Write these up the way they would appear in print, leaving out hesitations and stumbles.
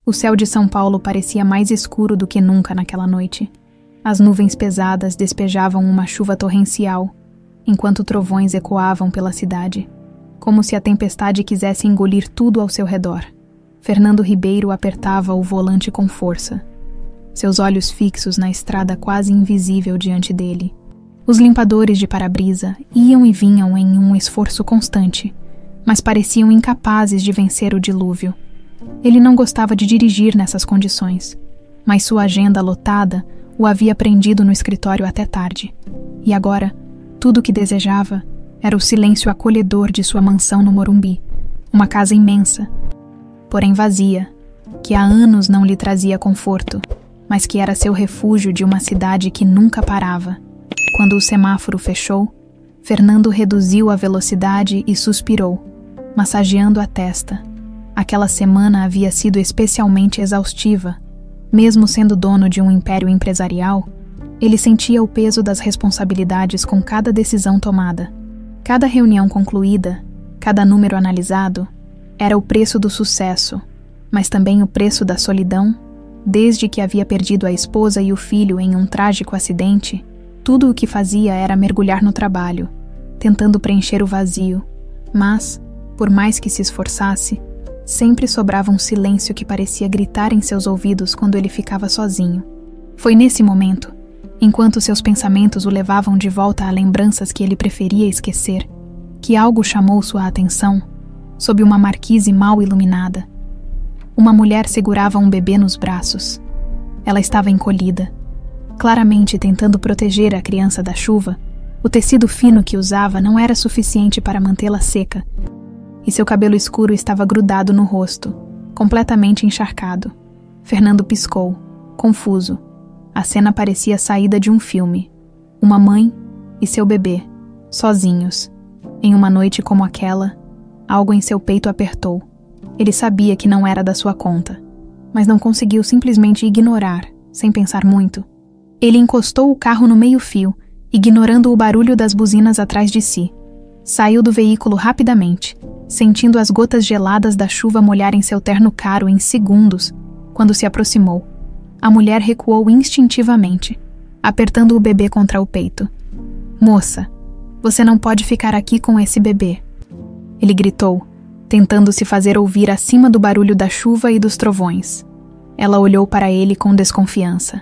O céu de São Paulo parecia mais escuro do que nunca naquela noite. As nuvens pesadas despejavam uma chuva torrencial, enquanto trovões ecoavam pela cidade, como se a tempestade quisesse engolir tudo ao seu redor. Fernando Ribeiro apertava o volante com força, seus olhos fixos na estrada quase invisível diante dele. Os limpadores de para-brisa iam e vinham em um esforço constante, mas pareciam incapazes de vencer o dilúvio. Ele não gostava de dirigir nessas condições, mas sua agenda lotada o havia prendido no escritório até tarde. E agora, tudo o que desejava era o silêncio acolhedor de sua mansão no Morumbi, uma casa imensa, porém vazia, que há anos não lhe trazia conforto, mas que era seu refúgio de uma cidade que nunca parava. Quando o semáforo fechou, Fernando reduziu a velocidade e suspirou, massageando a testa. Aquela semana havia sido especialmente exaustiva. Mesmo sendo dono de um império empresarial, ele sentia o peso das responsabilidades com cada decisão tomada. Cada reunião concluída, cada número analisado, era o preço do sucesso, mas também o preço da solidão. Desde que havia perdido a esposa e o filho em um trágico acidente, tudo o que fazia era mergulhar no trabalho, tentando preencher o vazio, mas, por mais que se esforçasse, sempre sobrava um silêncio que parecia gritar em seus ouvidos quando ele ficava sozinho. Foi nesse momento, enquanto seus pensamentos o levavam de volta a lembranças que ele preferia esquecer, que algo chamou sua atenção, sob uma marquise mal iluminada. Uma mulher segurava um bebê nos braços. Ela estava encolhida, claramente tentando proteger a criança da chuva. O tecido fino que usava não era suficiente para mantê-la seca, e seu cabelo escuro estava grudado no rosto, completamente encharcado. Fernando piscou, confuso. A cena parecia saída de um filme. Uma mãe e seu bebê, sozinhos. Em uma noite como aquela, algo em seu peito apertou. Ele sabia que não era da sua conta, mas não conseguiu simplesmente ignorar, sem pensar muito. Ele encostou o carro no meio-fio, ignorando o barulho das buzinas atrás de si. Saiu do veículo rapidamente, sentindo as gotas geladas da chuva molharem seu terno caro em segundos. Quando se aproximou, a mulher recuou instintivamente, apertando o bebê contra o peito. "Moça, você não pode ficar aqui com esse bebê", ele gritou, tentando se fazer ouvir acima do barulho da chuva e dos trovões. Ela olhou para ele com desconfiança.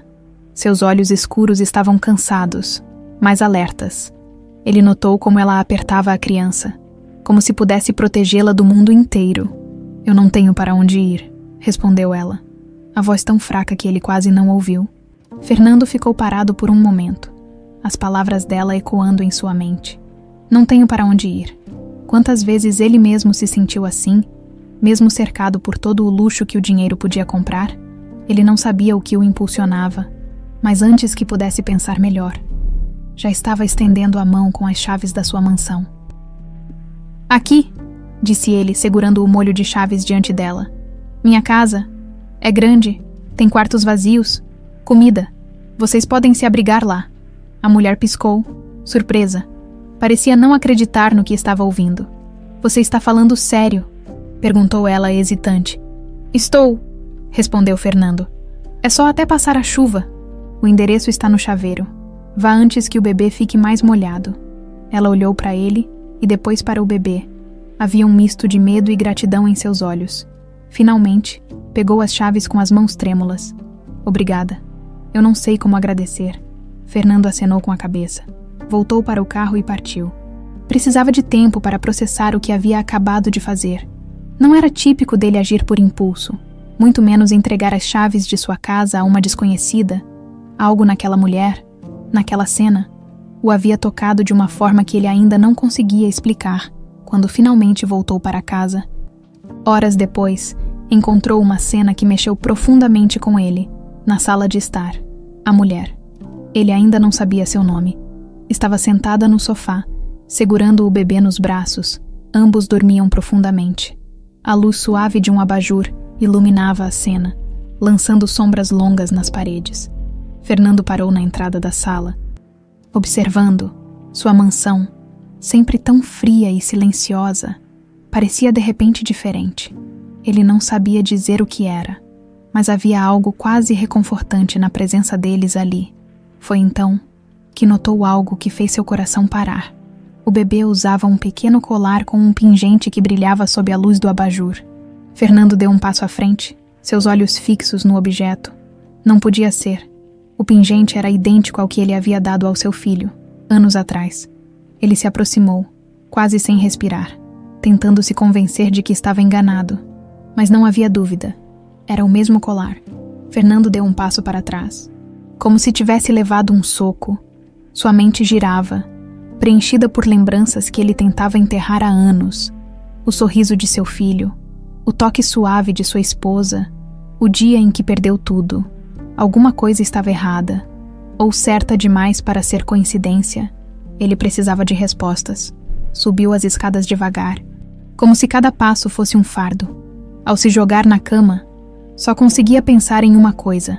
Seus olhos escuros estavam cansados, mas alertas. Ele notou como ela apertava a criança, como se pudesse protegê-la do mundo inteiro. "Eu não tenho para onde ir", respondeu ela, a voz tão fraca que ele quase não ouviu. Fernando ficou parado por um momento, as palavras dela ecoando em sua mente. Não tenho para onde ir. Quantas vezes ele mesmo se sentiu assim, mesmo cercado por todo o luxo que o dinheiro podia comprar? Ele não sabia o que o impulsionava, mas antes que pudesse pensar melhor, já estava estendendo a mão com as chaves da sua mansão. "Aqui", disse ele, segurando o molho de chaves diante dela. "Minha casa é grande, tem quartos vazios, comida. Vocês podem se abrigar lá." A mulher piscou, surpresa. Parecia não acreditar no que estava ouvindo. "Você está falando sério?", perguntou ela hesitante. "Estou", respondeu Fernando. "É só até passar a chuva. O endereço está no chaveiro. Vá antes que o bebê fique mais molhado." Ela olhou para ele e depois para o bebê. Havia um misto de medo e gratidão em seus olhos. Finalmente, pegou as chaves com as mãos trêmulas. "Obrigada. Eu não sei como agradecer." Fernando acenou com a cabeça. Voltou para o carro e partiu. Precisava de tempo para processar o que havia acabado de fazer. Não era típico dele agir por impulso, muito menos entregar as chaves de sua casa a uma desconhecida. Algo naquela mulher, naquela cena, o havia tocado de uma forma que ele ainda não conseguia explicar, quando finalmente voltou para casa. Horas depois, encontrou uma cena que mexeu profundamente com ele, na sala de estar. A mulher. Ele ainda não sabia seu nome. Estava sentada no sofá, segurando o bebê nos braços. Ambos dormiam profundamente. A luz suave de um abajur iluminava a cena, lançando sombras longas nas paredes. Fernando parou na entrada da sala, observando sua mansão, sempre tão fria e silenciosa, parecia de repente diferente. Ele não sabia dizer o que era. mas havia algo quase reconfortante na presença deles ali. Foi então que notou algo que fez seu coração parar. O bebê usava um pequeno colar com um pingente que brilhava sob a luz do abajur. Fernando deu um passo à frente, seus olhos fixos no objeto. Não podia ser. O pingente era idêntico ao que ele havia dado ao seu filho, anos atrás. Ele se aproximou, quase sem respirar, tentando se convencer de que estava enganado. Mas não havia dúvida. Era o mesmo colar. Fernando deu um passo para trás. Como se tivesse levado um soco. Sua mente girava, preenchida por lembranças que ele tentava enterrar há anos. O sorriso de seu filho, o toque suave de sua esposa, o dia em que perdeu tudo. Alguma coisa estava errada, ou certa demais para ser coincidência. Ele precisava de respostas. Subiu as escadas devagar, como se cada passo fosse um fardo. Ao se jogar na cama, só conseguia pensar em uma coisa.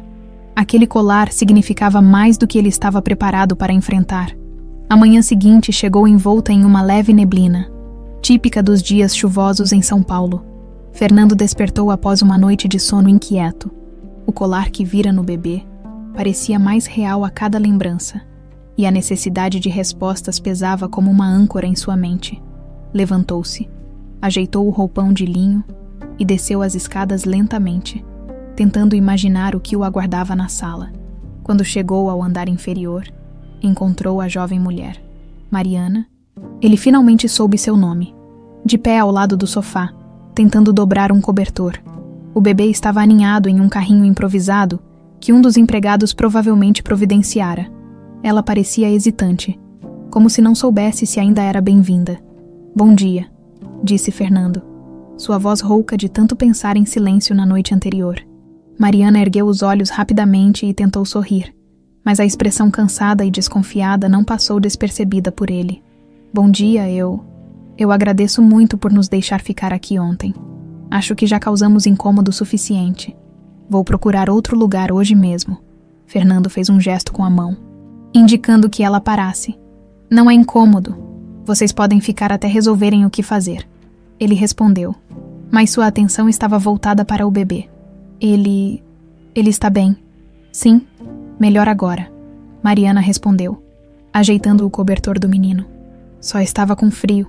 Aquele colar significava mais do que ele estava preparado para enfrentar. A manhã seguinte chegou envolta em uma leve neblina, típica dos dias chuvosos em São Paulo. Fernando despertou após uma noite de sono inquieto. O colar que vira no bebê parecia mais real a cada lembrança, e a necessidade de respostas pesava como uma âncora em sua mente. Levantou-se, ajeitou o roupão de linho e desceu as escadas lentamente, tentando imaginar o que o aguardava na sala. Quando chegou ao andar inferior, encontrou a jovem mulher, Mariana. Ele finalmente soube seu nome. De pé ao lado do sofá, tentando dobrar um cobertor. O bebê estava aninhado em um carrinho improvisado que um dos empregados provavelmente providenciara. Ela parecia hesitante, como se não soubesse se ainda era bem-vinda. "Bom dia", disse Fernando, sua voz rouca de tanto pensar em silêncio na noite anterior. Mariana ergueu os olhos rapidamente e tentou sorrir, mas a expressão cansada e desconfiada não passou despercebida por ele. "Bom dia, eu agradeço muito por nos deixar ficar aqui ontem. Acho que já causamos incômodo suficiente. Vou procurar outro lugar hoje mesmo." Fernando fez um gesto com a mão, indicando que ela parasse. "Não é incômodo. Vocês podem ficar até resolverem o que fazer." Ele respondeu, mas sua atenção estava voltada para o bebê. Ele está bem." "Sim, melhor agora", Mariana respondeu, ajeitando o cobertor do menino. "Só estava com frio.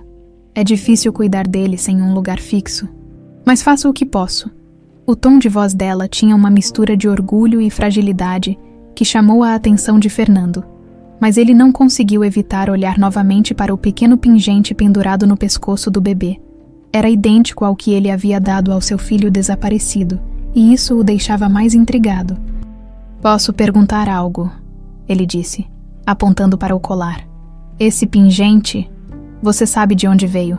É difícil cuidar dele sem um lugar fixo. Mas faço o que posso." O tom de voz dela tinha uma mistura de orgulho e fragilidade que chamou a atenção de Fernando. Mas ele não conseguiu evitar olhar novamente para o pequeno pingente pendurado no pescoço do bebê. Era idêntico ao que ele havia dado ao seu filho desaparecido, e isso o deixava mais intrigado. "Posso perguntar algo?" ele disse, apontando para o colar. "Esse pingente, você sabe de onde veio?"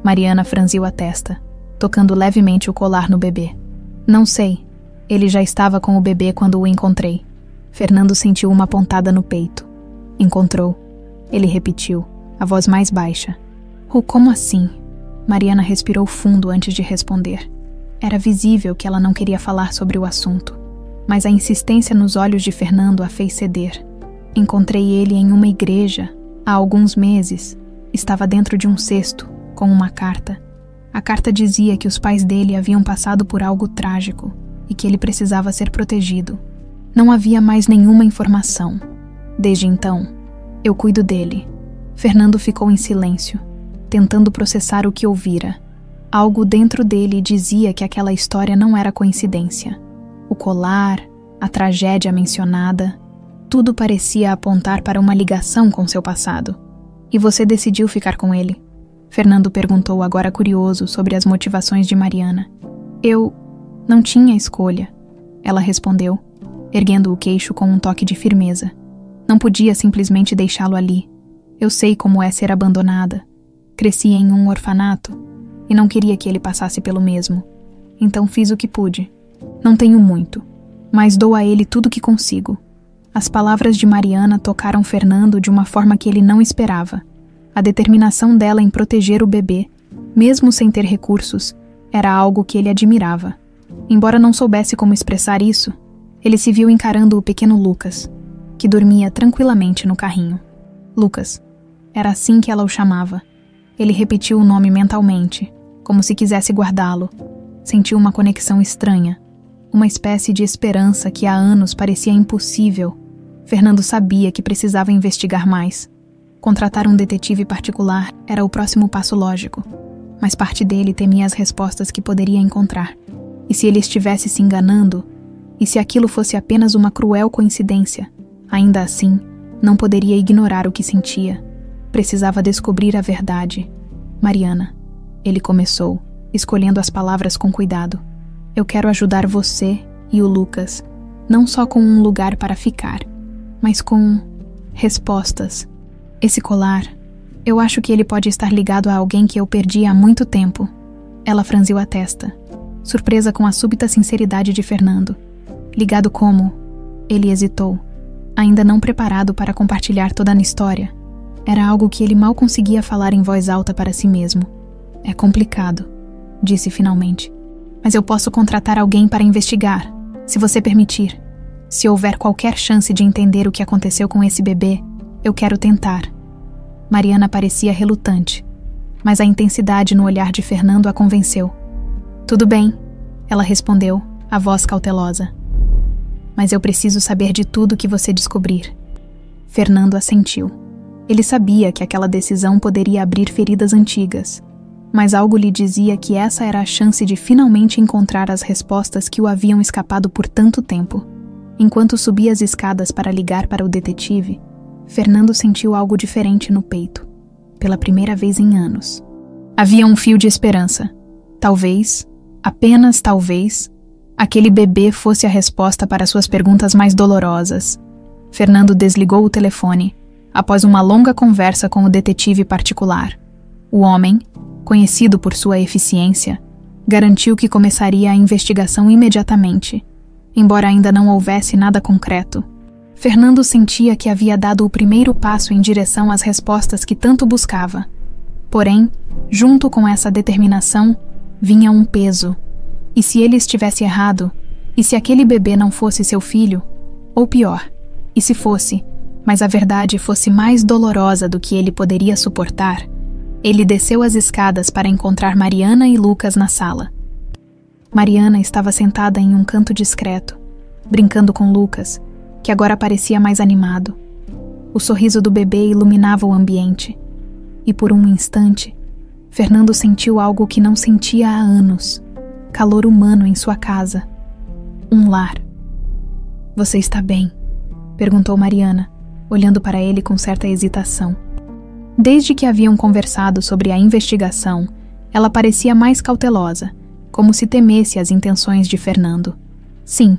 Mariana franziu a testa, tocando levemente o colar no bebê. "Não sei. Ele já estava com o bebê quando o encontrei." Fernando sentiu uma pontada no peito. "Encontrou?" ele repetiu, a voz mais baixa. Como assim?" Mariana respirou fundo antes de responder. Era visível que ela não queria falar sobre o assunto, mas a insistência nos olhos de Fernando a fez ceder. "Encontrei ele em uma igreja, há alguns meses. Estava dentro de um cesto, com uma carta. A carta dizia que os pais dele haviam passado por algo trágico e que ele precisava ser protegido. Não havia mais nenhuma informação. Desde então, eu cuido dele." Fernando ficou em silêncio, tentando processar o que ouvira. Algo dentro dele dizia que aquela história não era coincidência. O colar, a tragédia mencionada, tudo parecia apontar para uma ligação com seu passado. "E você decidiu ficar com ele?" Fernando perguntou, agora curioso sobre as motivações de Mariana. "Eu não tinha escolha", ela respondeu, erguendo o queixo com um toque de firmeza. "Não podia simplesmente deixá-lo ali. Eu sei como é ser abandonada. Cresci em um orfanato e não queria que ele passasse pelo mesmo. Então fiz o que pude. Não tenho muito, mas dou a ele tudo o que consigo." As palavras de Mariana tocaram Fernando de uma forma que ele não esperava. A determinação dela em proteger o bebê, mesmo sem ter recursos, era algo que ele admirava. Embora não soubesse como expressar isso, ele se viu encarando o pequeno Lucas, que dormia tranquilamente no carrinho. Lucas. Era assim que ela o chamava. Ele repetiu o nome mentalmente, como se quisesse guardá-lo. Sentiu uma conexão estranha. uma espécie de esperança que há anos parecia impossível. Fernando sabia que precisava investigar mais. Contratar um detetive particular era o próximo passo lógico, mas parte dele temia as respostas que poderia encontrar. E se ele estivesse se enganando? E se aquilo fosse apenas uma cruel coincidência? Ainda assim, não poderia ignorar o que sentia. Precisava descobrir a verdade. Mariana, ele começou, escolhendo as palavras com cuidado. Eu quero ajudar você e o Lucas, não só com um lugar para ficar, mas com respostas. Esse colar, eu acho que ele pode estar ligado a alguém que eu perdi há muito tempo. Ela franziu a testa, surpresa com a súbita sinceridade de Fernando. Ligado como? Ele hesitou, ainda não preparado para compartilhar toda a história. Era algo que ele mal conseguia falar em voz alta para si mesmo. É complicado, disse finalmente. Mas eu posso contratar alguém para investigar, se você permitir. Se houver qualquer chance de entender o que aconteceu com esse bebê, eu quero tentar. Mariana parecia relutante, mas a intensidade no olhar de Fernando a convenceu. Tudo bem, ela respondeu, a voz cautelosa. Mas eu preciso saber de tudo que você descobrir. Fernando assentiu. Ele sabia que aquela decisão poderia abrir feridas antigas, mas algo lhe dizia que essa era a chance de finalmente encontrar as respostas que o haviam escapado por tanto tempo. Enquanto subia as escadas para ligar para o detetive, Fernando sentiu algo diferente no peito, pela primeira vez em anos. Havia um fio de esperança. Talvez, apenas talvez, aquele bebê fosse a resposta para suas perguntas mais dolorosas. Fernando desligou o telefone, após uma longa conversa com o detetive particular. O homem, conhecido por sua eficiência, garantiu que começaria a investigação imediatamente. Embora ainda não houvesse nada concreto, Fernando sentia que havia dado o primeiro passo em direção às respostas que tanto buscava. Porém, junto com essa determinação, vinha um peso. E se ele estivesse errado? E se aquele bebê não fosse seu filho? Ou pior, e se fosse, mas a verdade fosse mais dolorosa do que ele poderia suportar? Ele desceu as escadas para encontrar Mariana e Lucas na sala. Mariana estava sentada em um canto discreto, brincando com Lucas, que agora parecia mais animado. O sorriso do bebê iluminava o ambiente. E por um instante, Fernando sentiu algo que não sentia há anos: calor humano em sua casa. Um lar. Você está bem? Perguntou Mariana, olhando para ele com certa hesitação. Desde que haviam conversado sobre a investigação, ela parecia mais cautelosa, como se temesse as intenções de Fernando. Sim,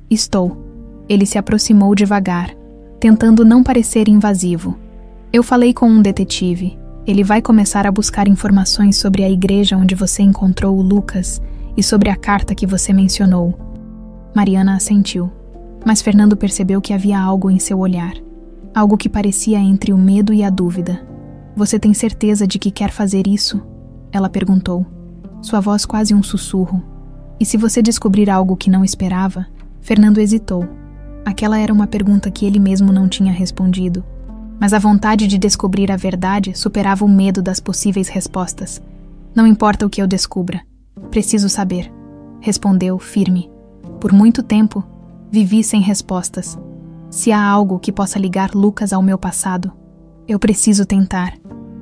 estou. Ele se aproximou devagar, tentando não parecer invasivo. Eu falei com um detetive. Ele vai começar a buscar informações sobre a igreja onde você encontrou o Lucas e sobre a carta que você mencionou. Mariana assentiu, mas Fernando percebeu que havia algo em seu olhar. Algo que parecia entre o medo e a dúvida. Você tem certeza de que quer fazer isso? Ela perguntou, sua voz quase um sussurro. E se você descobrir algo que não esperava? Fernando hesitou. Aquela era uma pergunta que ele mesmo não tinha respondido. Mas a vontade de descobrir a verdade superava o medo das possíveis respostas. Não importa o que eu descubra. Preciso saber, respondeu, firme. Por muito tempo, vivi sem respostas. Se há algo que possa ligar Lucas ao meu passado, eu preciso tentar.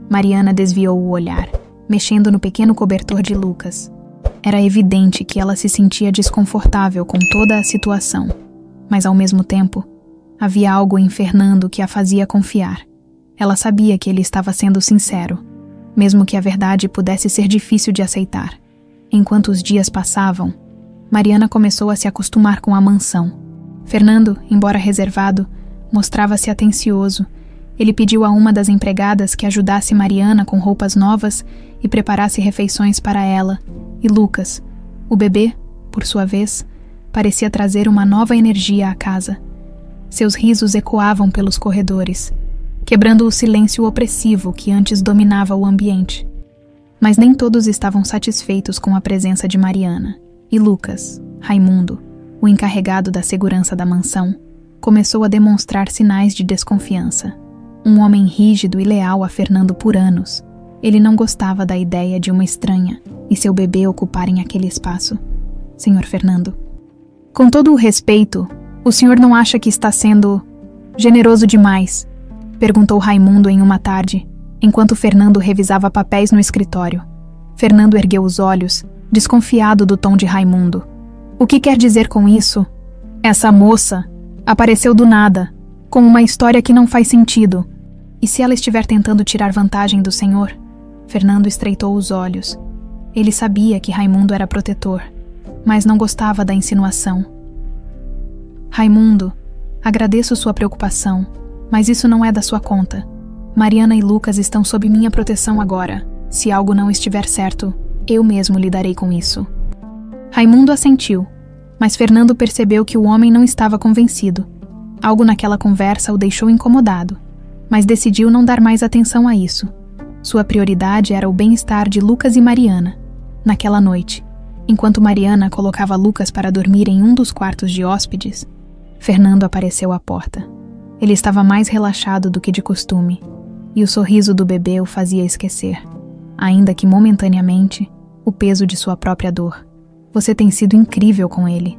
Mariana desviou o olhar, mexendo no pequeno cobertor de Lucas. Era evidente que ela se sentia desconfortável com toda a situação, mas ao mesmo tempo, havia algo em Fernando que a fazia confiar. Ela sabia que ele estava sendo sincero, mesmo que a verdade pudesse ser difícil de aceitar. Enquanto os dias passavam, Mariana começou a se acostumar com a mansão. Fernando, embora reservado, mostrava-se atencioso. Ele pediu a uma das empregadas que ajudasse Mariana com roupas novas e preparasse refeições para ela. E Lucas, o bebê, por sua vez, parecia trazer uma nova energia à casa. Seus risos ecoavam pelos corredores, quebrando o silêncio opressivo que antes dominava o ambiente. Mas nem todos estavam satisfeitos com a presença de Mariana. E Lucas, Raimundo, o encarregado da segurança da mansão, começou a demonstrar sinais de desconfiança. Um homem rígido e leal a Fernando por anos, ele não gostava da ideia de uma estranha e seu bebê ocuparem aquele espaço. Senhor Fernando, Com todo o respeito, o senhor não acha que está sendo generoso demais? Perguntou Raimundo em uma tarde, enquanto Fernando revisava papéis no escritório. Fernando ergueu os olhos, desconfiado do tom de Raimundo. O que quer dizer com isso? Essa moça apareceu do nada, com uma história que não faz sentido. E se ela estiver tentando tirar vantagem do senhor? Fernando estreitou os olhos. Ele sabia que Raimundo era protetor, mas não gostava da insinuação. Raimundo, agradeço sua preocupação, mas isso não é da sua conta. Mariana e Lucas estão sob minha proteção agora. Se algo não estiver certo, eu mesmo lidarei com isso. Raimundo assentiu, mas Fernando percebeu que o homem não estava convencido. Algo naquela conversa o deixou incomodado, mas decidiu não dar mais atenção a isso. Sua prioridade era o bem-estar de Lucas e Mariana. Naquela noite, enquanto Mariana colocava Lucas para dormir em um dos quartos de hóspedes, Fernando apareceu à porta. Ele estava mais relaxado do que de costume, e o sorriso do bebê o fazia esquecer, ainda que momentaneamente, o peso de sua própria dor. Você tem sido incrível com ele,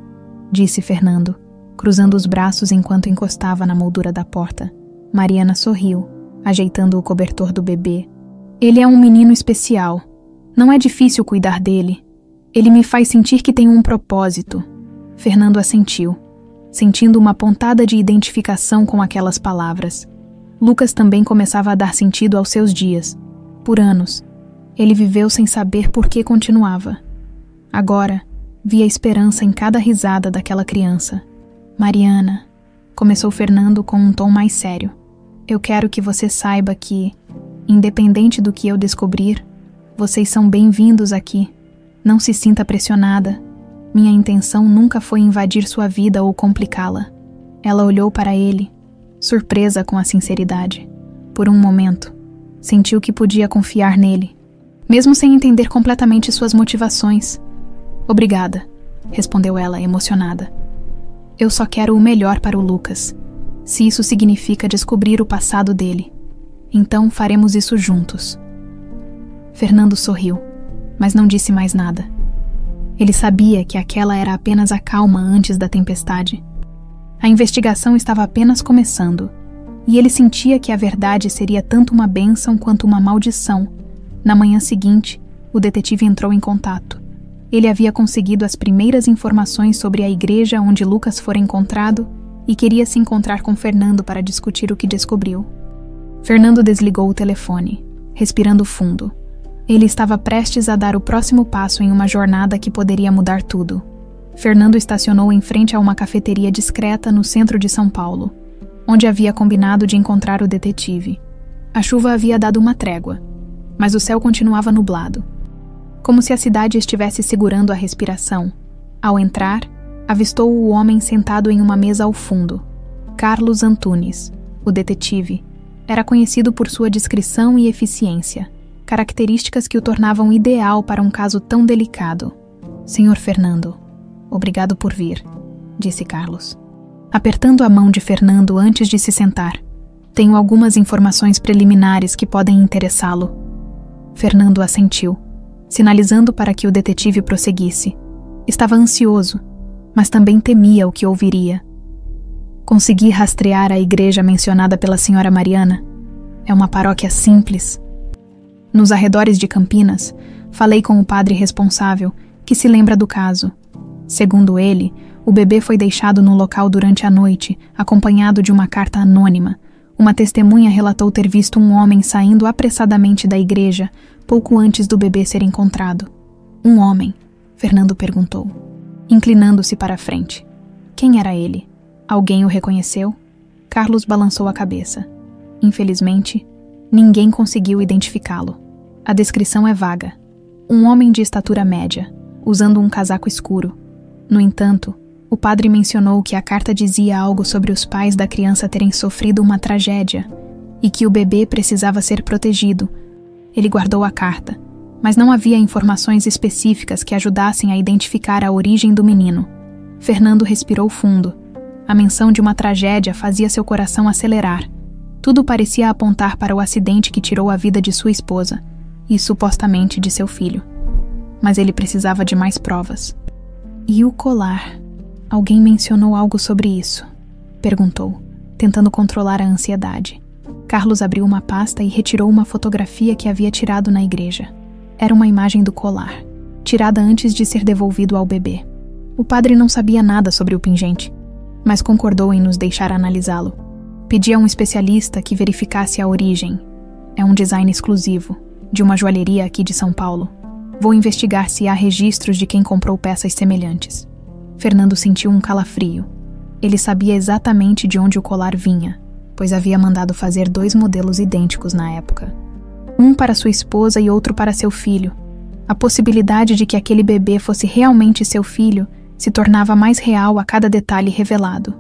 disse Fernando, cruzando os braços enquanto encostava na moldura da porta. Mariana sorriu, ajeitando o cobertor do bebê. Ele é um menino especial. Não é difícil cuidar dele. Ele me faz sentir que tem um propósito. Fernando assentiu, sentindo uma pontada de identificação com aquelas palavras. Lucas também começava a dar sentido aos seus dias. Por anos, ele viveu sem saber por que continuava. Agora, via esperança em cada risada daquela criança. Mariana, começou Fernando com um tom mais sério. Eu quero que você saiba que, independente do que eu descobrir, vocês são bem-vindos aqui. Não se sinta pressionada. Minha intenção nunca foi invadir sua vida ou complicá-la. Ela olhou para ele, surpresa com a sinceridade. Por um momento, sentiu que podia confiar nele, mesmo sem entender completamente suas motivações. Obrigada, respondeu ela, emocionada. Eu só quero o melhor para o Lucas. Se isso significa descobrir o passado dele, então faremos isso juntos. Fernando sorriu, mas não disse mais nada. Ele sabia que aquela era apenas a calma antes da tempestade. A investigação estava apenas começando, e ele sentia que a verdade seria tanto uma bênção quanto uma maldição. Na manhã seguinte, o detetive entrou em contato. Ele havia conseguido as primeiras informações sobre a igreja onde Lucas fora encontrado e queria se encontrar com Fernando para discutir o que descobriu. Fernando desligou o telefone, respirando fundo. Ele estava prestes a dar o próximo passo em uma jornada que poderia mudar tudo. Fernando estacionou em frente a uma cafeteria discreta no centro de São Paulo, onde havia combinado de encontrar o detetive. A chuva havia dado uma trégua, mas o céu continuava nublado, como se a cidade estivesse segurando a respiração. Ao entrar, avistou o homem sentado em uma mesa ao fundo. Carlos Antunes, o detetive, era conhecido por sua discrição e eficiência, características que o tornavam ideal para um caso tão delicado. Senhor Fernando, obrigado por vir, disse Carlos, apertando a mão de Fernando antes de se sentar. Tenho algumas informações preliminares que podem interessá-lo. Fernando assentiu, sinalizando para que o detetive prosseguisse. Estava ansioso, mas também temia o que ouviria. Consegui rastrear a igreja mencionada pela senhora Mariana. É uma paróquia simples. Nos arredores de Campinas, falei com o padre responsável, que se lembra do caso. Segundo ele, o bebê foi deixado no local durante a noite, acompanhado de uma carta anônima. Uma testemunha relatou ter visto um homem saindo apressadamente da igreja, pouco antes do bebê ser encontrado. Um homem? Fernando perguntou, inclinando-se para a frente. Quem era ele? Alguém o reconheceu? Carlos balançou a cabeça. Infelizmente, ninguém conseguiu identificá-lo. A descrição é vaga. Um homem de estatura média, usando um casaco escuro. No entanto, o padre mencionou que a carta dizia algo sobre os pais da criança terem sofrido uma tragédia e que o bebê precisava ser protegido. Ele guardou a carta, mas não havia informações específicas que ajudassem a identificar a origem do menino. Fernando respirou fundo. A menção de uma tragédia fazia seu coração acelerar. Tudo parecia apontar para o acidente que tirou a vida de sua esposa e, supostamente, de seu filho. Mas ele precisava de mais provas. E o colar? Alguém mencionou algo sobre isso? Perguntou, tentando controlar a ansiedade. Carlos abriu uma pasta e retirou uma fotografia que havia tirado na igreja. Era uma imagem do colar, tirada antes de ser devolvido ao bebê. O padre não sabia nada sobre o pingente, mas concordou em nos deixar analisá-lo. Pedi a um especialista que verificasse a origem. É um design exclusivo, de uma joalheria aqui de São Paulo. Vou investigar se há registros de quem comprou peças semelhantes. Fernando sentiu um calafrio. Ele sabia exatamente de onde o colar vinha, pois havia mandado fazer 2 modelos idênticos na época. Um para sua esposa e outro para seu filho. A possibilidade de que aquele bebê fosse realmente seu filho se tornava mais real a cada detalhe revelado.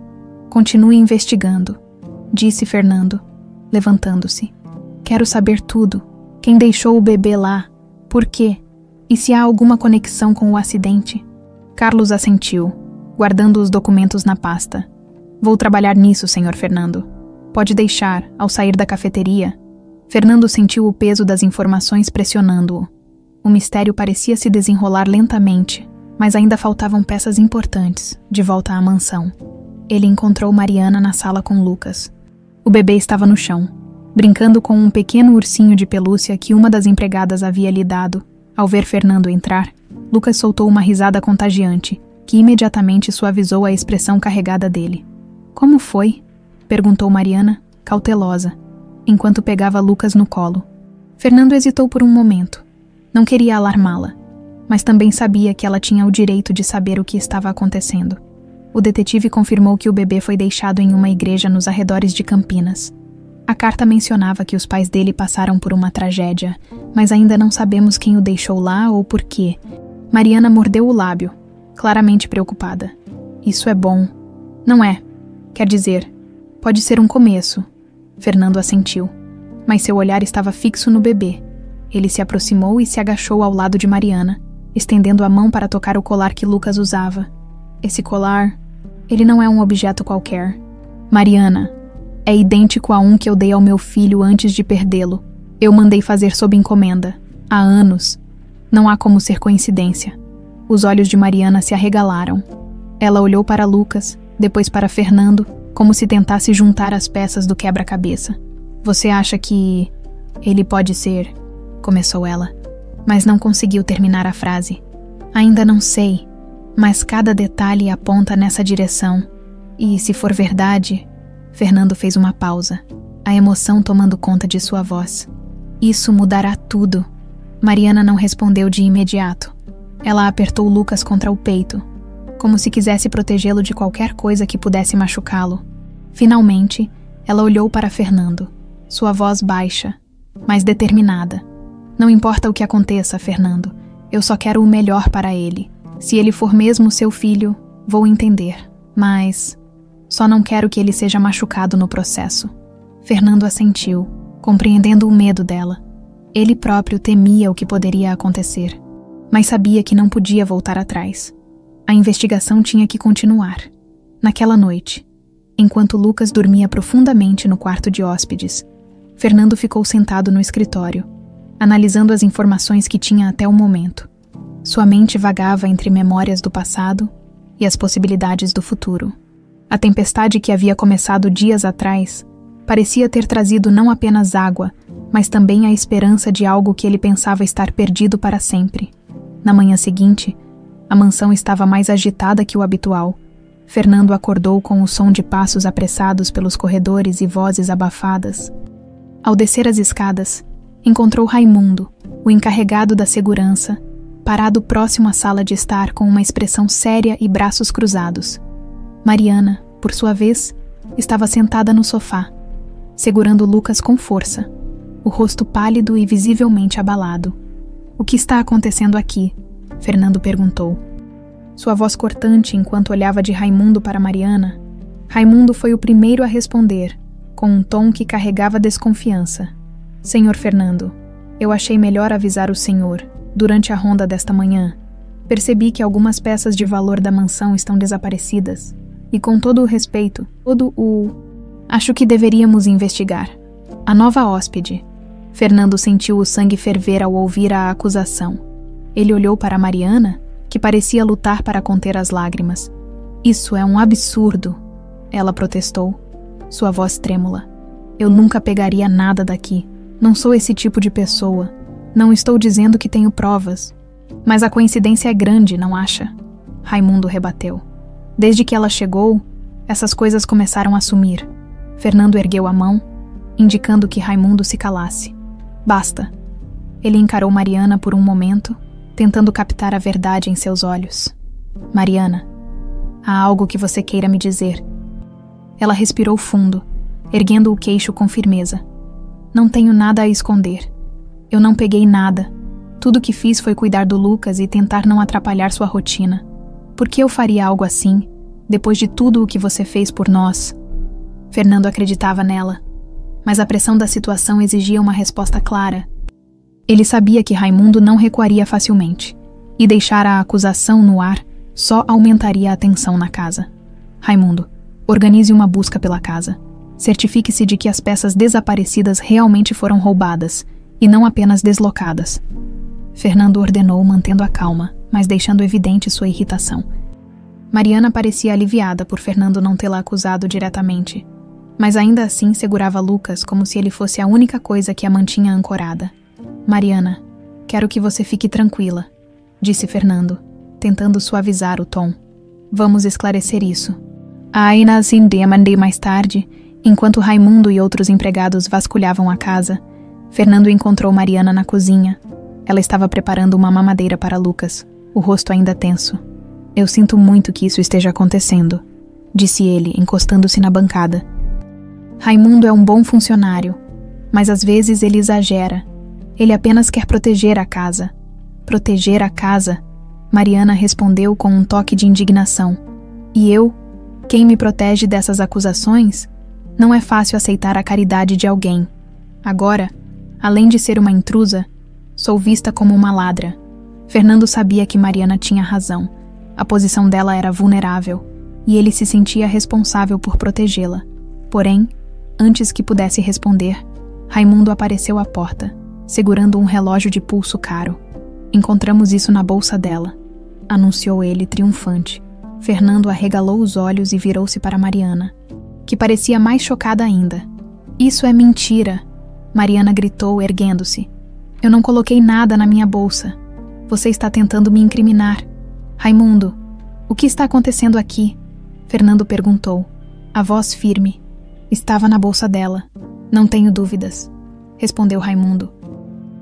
Continue investigando, disse Fernando, levantando-se. Quero saber tudo. Quem deixou o bebê lá? Por quê? E se há alguma conexão com o acidente? Carlos assentiu, guardando os documentos na pasta. Vou trabalhar nisso, senhor Fernando. Pode deixar, ao sair da cafeteria. Fernando sentiu o peso das informações pressionando-o. O mistério parecia se desenrolar lentamente, mas ainda faltavam peças importantes, de volta à mansão. Ele encontrou Mariana na sala com Lucas. O bebê estava no chão, brincando com um pequeno ursinho de pelúcia que uma das empregadas havia lhe dado. Ao ver Fernando entrar, Lucas soltou uma risada contagiante, que imediatamente suavizou a expressão carregada dele. Como foi? Perguntou Mariana, cautelosa, enquanto pegava Lucas no colo. Fernando hesitou por um momento. Não queria alarmá-la, mas também sabia que ela tinha o direito de saber o que estava acontecendo. O detetive confirmou que o bebê foi deixado em uma igreja nos arredores de Campinas. A carta mencionava que os pais dele passaram por uma tragédia, mas ainda não sabemos quem o deixou lá ou por quê. Mariana mordeu o lábio, claramente preocupada. Isso é bom. Não é. Quer dizer, pode ser um começo. Fernando assentiu, mas seu olhar estava fixo no bebê. Ele se aproximou e se agachou ao lado de Mariana, estendendo a mão para tocar o colar que Lucas usava. Esse colar, ele não é um objeto qualquer. Mariana, é idêntico a um que eu dei ao meu filho antes de perdê-lo. Eu mandei fazer sob encomenda, há anos. Não há como ser coincidência. Os olhos de Mariana se arregalaram. Ela olhou para Lucas, depois para Fernando, como se tentasse juntar as peças do quebra-cabeça. Você acha que ele pode ser... Começou ela, mas não conseguiu terminar a frase. Ainda não sei, mas cada detalhe aponta nessa direção. E se for verdade... Fernando fez uma pausa, a emoção tomando conta de sua voz. Isso mudará tudo. Mariana não respondeu de imediato. Ela apertou Lucas contra o peito, como se quisesse protegê-lo de qualquer coisa que pudesse machucá-lo. Finalmente, ela olhou para Fernando, sua voz baixa, mas determinada. Não importa o que aconteça, Fernando. Eu só quero o melhor para ele. Se ele for mesmo seu filho, vou entender. Mas... só não quero que ele seja machucado no processo. Fernando assentiu, compreendendo o medo dela. Ele próprio temia o que poderia acontecer, mas sabia que não podia voltar atrás. A investigação tinha que continuar. Naquela noite, enquanto Lucas dormia profundamente no quarto de hóspedes, Fernando ficou sentado no escritório, analisando as informações que tinha até o momento. Sua mente vagava entre memórias do passado e as possibilidades do futuro. A tempestade que havia começado dias atrás parecia ter trazido não apenas água, mas também a esperança de algo que ele pensava estar perdido para sempre. Na manhã seguinte, a mansão estava mais agitada que o habitual. Fernando acordou com o som de passos apressados pelos corredores e vozes abafadas. Ao descer as escadas, encontrou Raimundo, o encarregado da segurança, parado próximo à sala de estar com uma expressão séria e braços cruzados. Mariana, por sua vez, estava sentada no sofá, segurando Lucas com força, o rosto pálido e visivelmente abalado. O que está acontecendo aqui? Fernando perguntou. Sua voz cortante enquanto olhava de Raimundo para Mariana. Raimundo foi o primeiro a responder, com um tom que carregava desconfiança. Senhor Fernando, eu achei melhor avisar o senhor, durante a ronda desta manhã. Percebi que algumas peças de valor da mansão estão desaparecidas. E com todo o respeito, acho que deveríamos investigar. A nova hóspede. Fernando sentiu o sangue ferver ao ouvir a acusação. Ele olhou para Mariana, que parecia lutar para conter as lágrimas. Isso é um absurdo, ela protestou, sua voz trêmula. Eu nunca pegaria nada daqui. Não sou esse tipo de pessoa. Não estou dizendo que tenho provas. Mas a coincidência é grande, não acha? Raimundo rebateu. Desde que ela chegou, essas coisas começaram a sumir. Fernando ergueu a mão, indicando que Raimundo se calasse. Basta. Ele encarou Mariana por um momento, tentando captar a verdade em seus olhos. Mariana, há algo que você queira me dizer. Ela respirou fundo, erguendo o queixo com firmeza. Não tenho nada a esconder. Eu não peguei nada. Tudo que fiz foi cuidar do Lucas e tentar não atrapalhar sua rotina. Por que eu faria algo assim, depois de tudo o que você fez por nós? Fernando acreditava nela, mas a pressão da situação exigia uma resposta clara. Ele sabia que Raimundo não recuaria facilmente, e deixar a acusação no ar só aumentaria a tensão na casa. Raimundo, organize uma busca pela casa. Certifique-se de que as peças desaparecidas realmente foram roubadas, e não apenas deslocadas. Fernando ordenou, mantendo a calma, mas deixando evidente sua irritação. Mariana parecia aliviada por Fernando não tê-la acusado diretamente, mas ainda assim segurava Lucas como se ele fosse a única coisa que a mantinha ancorada. Mariana, quero que você fique tranquila, disse Fernando, tentando suavizar o tom. Vamos esclarecer isso. Ainda assim, demandei mais tarde, enquanto Raimundo e outros empregados vasculhavam a casa, Fernando encontrou Mariana na cozinha. Ela estava preparando uma mamadeira para Lucas, o rosto ainda tenso. Eu sinto muito que isso esteja acontecendo, disse ele, encostando-se na bancada. Raimundo é um bom funcionário, mas às vezes ele exagera. Ele apenas quer proteger a casa. Proteger a casa? Mariana respondeu com um toque de indignação. E eu? Quem me protege dessas acusações? Não é fácil aceitar a caridade de alguém. Agora, além de ser uma intrusa, sou vista como uma ladra. Fernando sabia que Mariana tinha razão. A posição dela era vulnerável, e ele se sentia responsável por protegê-la. Porém, antes que pudesse responder, Raimundo apareceu à porta, segurando um relógio de pulso caro. Encontramos isso na bolsa dela, anunciou ele triunfante. Fernando arregalou os olhos e virou-se para Mariana, que parecia mais chocada ainda. Isso é mentira, Mariana gritou, erguendo-se. Eu não coloquei nada na minha bolsa. Você está tentando me incriminar. Raimundo, o que está acontecendo aqui? Fernando perguntou, a voz firme. Estava na bolsa dela. Não tenho dúvidas, respondeu Raimundo.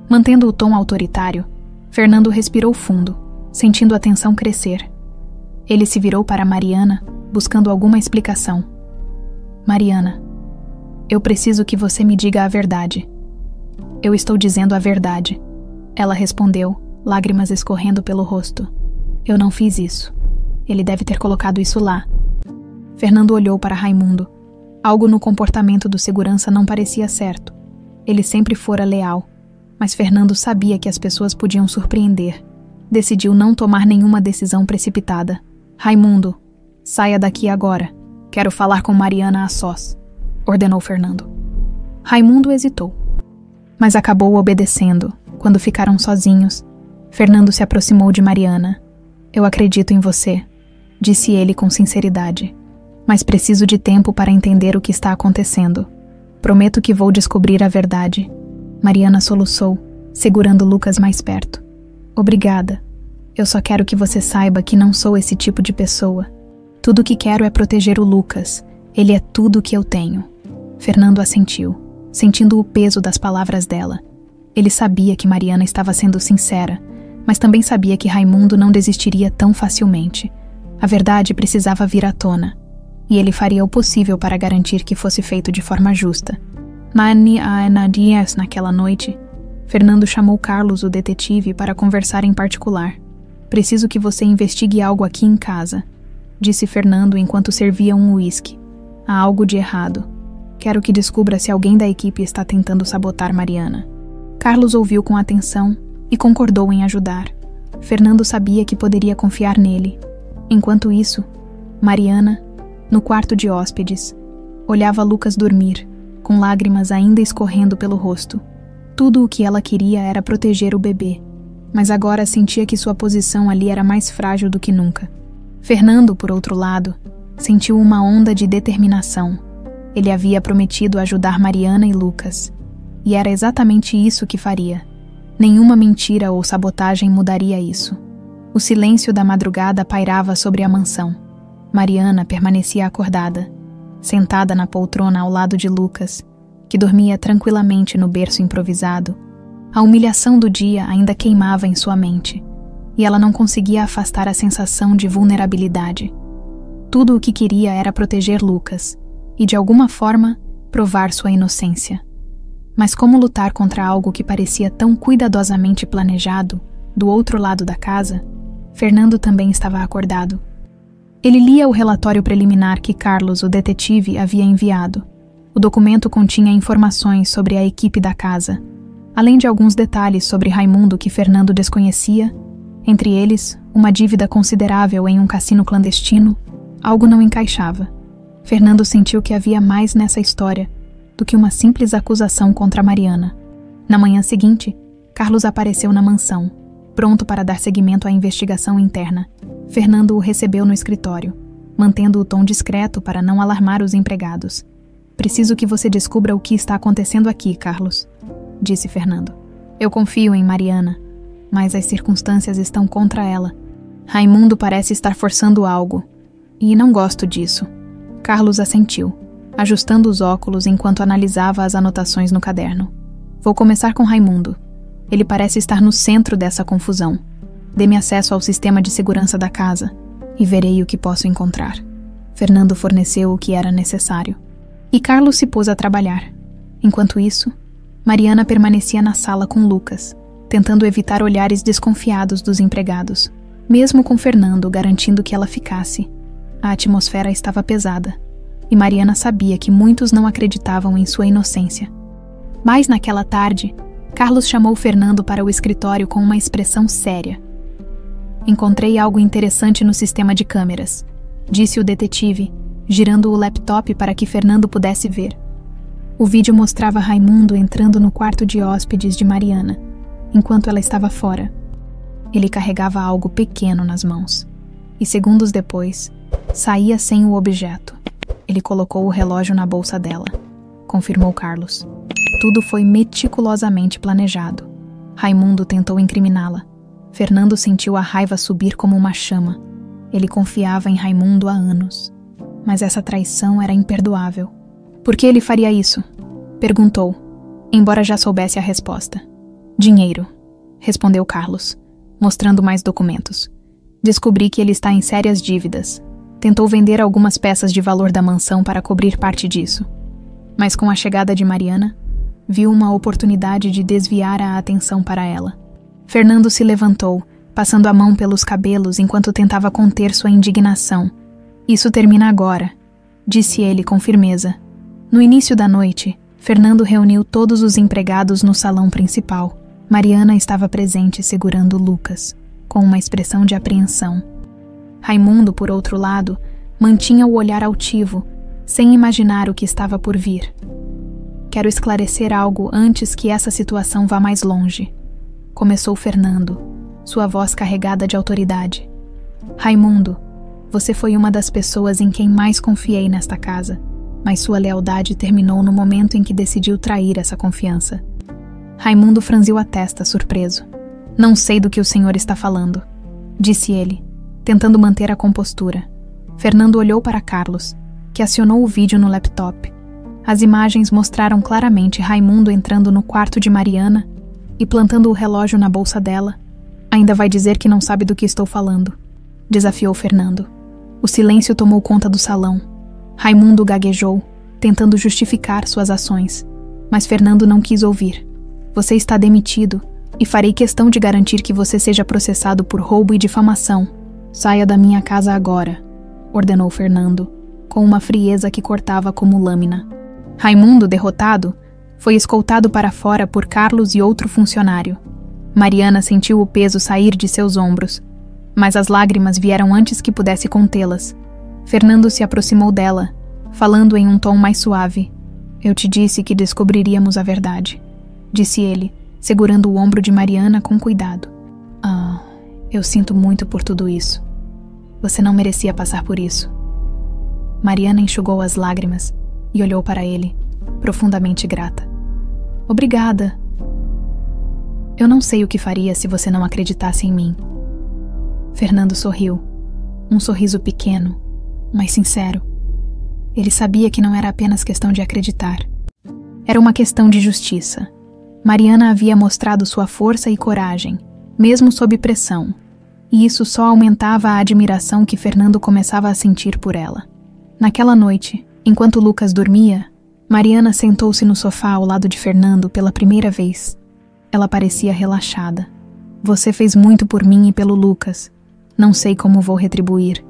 Mantendo o tom autoritário, Fernando respirou fundo, sentindo a tensão crescer. Ele se virou para Mariana, buscando alguma explicação. Mariana, eu preciso que você me diga a verdade. Eu estou dizendo a verdade, ela respondeu, lágrimas escorrendo pelo rosto. Eu não fiz isso. Ele deve ter colocado isso lá. Fernando olhou para Raimundo. Algo no comportamento do segurança não parecia certo. Ele sempre fora leal, mas Fernando sabia que as pessoas podiam surpreender. Decidiu não tomar nenhuma decisão precipitada. Raimundo, saia daqui agora. Quero falar com Mariana a sós, ordenou Fernando. Raimundo hesitou, mas acabou obedecendo. Quando ficaram sozinhos, Fernando se aproximou de Mariana. Eu acredito em você, disse ele com sinceridade, mas preciso de tempo para entender o que está acontecendo. Prometo que vou descobrir a verdade. Mariana soluçou, segurando Lucas mais perto. Obrigada. Eu só quero que você saiba que não sou esse tipo de pessoa. Tudo o que quero é proteger o Lucas. Ele é tudo o que eu tenho. Fernando assentiu, sentindo o peso das palavras dela. Ele sabia que Mariana estava sendo sincera, mas também sabia que Raimundo não desistiria tão facilmente. A verdade precisava vir à tona, e ele faria o possível para garantir que fosse feito de forma justa. Naquela noite, Fernando chamou Carlos, o detetive, para conversar em particular. Preciso que você investigue algo aqui em casa, disse Fernando enquanto servia um uísque. Há algo de errado. Quero que descubra se alguém da equipe está tentando sabotar Mariana. Carlos ouviu com atenção e concordou em ajudar. Fernando sabia que poderia confiar nele. Enquanto isso, Mariana, no quarto de hóspedes, olhava Lucas dormir, com lágrimas ainda escorrendo pelo rosto. Tudo o que ela queria era proteger o bebê, mas agora sentia que sua posição ali era mais frágil do que nunca. Fernando, por outro lado, sentiu uma onda de determinação. Ele havia prometido ajudar Mariana e Lucas, e era exatamente isso que faria. Nenhuma mentira ou sabotagem mudaria isso. O silêncio da madrugada pairava sobre a mansão. Mariana permanecia acordada, sentada na poltrona ao lado de Lucas, que dormia tranquilamente no berço improvisado. A humilhação do dia ainda queimava em sua mente, e ela não conseguia afastar a sensação de vulnerabilidade. Tudo o que queria era proteger Lucas e, de alguma forma, provar sua inocência. Mas como lutar contra algo que parecia tão cuidadosamente planejado, do outro lado da casa? Fernando também estava acordado. Ele lia o relatório preliminar que Carlos, o detetive, havia enviado. O documento continha informações sobre a equipe da casa, além de alguns detalhes sobre Raimundo que Fernando desconhecia, entre eles, uma dívida considerável em um cassino clandestino. Algo não encaixava. Fernando sentiu que havia mais nessa história do que uma simples acusação contra Mariana. Na manhã seguinte, Carlos apareceu na mansão, pronto para dar seguimento à investigação interna. Fernando o recebeu no escritório, mantendo o tom discreto para não alarmar os empregados. "Preciso que você descubra o que está acontecendo aqui, Carlos", disse Fernando. "Eu confio em Mariana, mas as circunstâncias estão contra ela. Raimundo parece estar forçando algo, e não gosto disso." Carlos assentiu, ajustando os óculos enquanto analisava as anotações no caderno. "Vou começar com Raimundo. Ele parece estar no centro dessa confusão. Dê-me acesso ao sistema de segurança da casa e verei o que posso encontrar." Fernando forneceu o que era necessário. E Carlos se pôs a trabalhar. Enquanto isso, Mariana permanecia na sala com Lucas, tentando evitar olhares desconfiados dos empregados, mesmo com Fernando garantindo que ela ficasse. A atmosfera estava pesada, e Mariana sabia que muitos não acreditavam em sua inocência. Mas naquela tarde, Carlos chamou Fernando para o escritório com uma expressão séria. "Encontrei algo interessante no sistema de câmeras", disse o detetive, girando o laptop para que Fernando pudesse ver. O vídeo mostrava Raimundo entrando no quarto de hóspedes de Mariana, enquanto ela estava fora. Ele carregava algo pequeno nas mãos, e segundos depois, saía sem o objeto. Ele colocou o relógio na bolsa dela, confirmou Carlos. Tudo foi meticulosamente planejado. Raimundo tentou incriminá-la. Fernando sentiu a raiva subir como uma chama. Ele confiava em Raimundo há anos. Mas essa traição era imperdoável. "Por que ele faria isso?" perguntou, embora já soubesse a resposta. "Dinheiro", respondeu Carlos, mostrando mais documentos. "Descobri que ele está em sérias dívidas. Tentou vender algumas peças de valor da mansão para cobrir parte disso. Mas com a chegada de Mariana, viu uma oportunidade de desviar a atenção para ela." Fernando se levantou, passando a mão pelos cabelos enquanto tentava conter sua indignação. "Isso termina agora", disse ele com firmeza. No início da noite, Fernando reuniu todos os empregados no salão principal. Mariana estava presente segurando Lucas, com uma expressão de apreensão. Raimundo, por outro lado, mantinha o olhar altivo, sem imaginar o que estava por vir. "Quero esclarecer algo antes que essa situação vá mais longe", começou Fernando, sua voz carregada de autoridade. "Raimundo, você foi uma das pessoas em quem mais confiei nesta casa, mas sua lealdade terminou no momento em que decidiu trair essa confiança." Raimundo franziu a testa, surpreso. "Não sei do que o senhor está falando", disse ele, tentando manter a compostura. Fernando olhou para Carlos, que acionou o vídeo no laptop. As imagens mostraram claramente Raimundo entrando no quarto de Mariana e plantando o relógio na bolsa dela. "Ainda vai dizer que não sabe do que estou falando", desafiou Fernando. O silêncio tomou conta do salão. Raimundo gaguejou, tentando justificar suas ações, mas Fernando não quis ouvir. "Você está demitido, e farei questão de garantir que você seja processado por roubo e difamação. Saia da minha casa agora", ordenou Fernando, com uma frieza que cortava como lâmina. Raimundo, derrotado, foi escoltado para fora por Carlos e outro funcionário. Mariana sentiu o peso sair de seus ombros, mas as lágrimas vieram antes que pudesse contê-las. Fernando se aproximou dela, falando em um tom mais suave. "Eu te disse que descobriríamos a verdade", disse ele, segurando o ombro de Mariana com cuidado. Eu sinto muito por tudo isso." Você não merecia passar por isso. Mariana enxugou as lágrimas e olhou para ele, profundamente grata. Obrigada. Eu não sei o que faria se você não acreditasse em mim. Fernando sorriu. Um sorriso pequeno, mas sincero. Ele sabia que não era apenas questão de acreditar. Era uma questão de justiça. Mariana havia mostrado sua força e coragem, mesmo sob pressão, e isso só aumentava a admiração que Fernando começava a sentir por ela. Naquela noite, enquanto Lucas dormia, Mariana sentou-se no sofá ao lado de Fernando pela primeira vez. Ela parecia relaxada. Você fez muito por mim e pelo Lucas. Não sei como vou retribuir,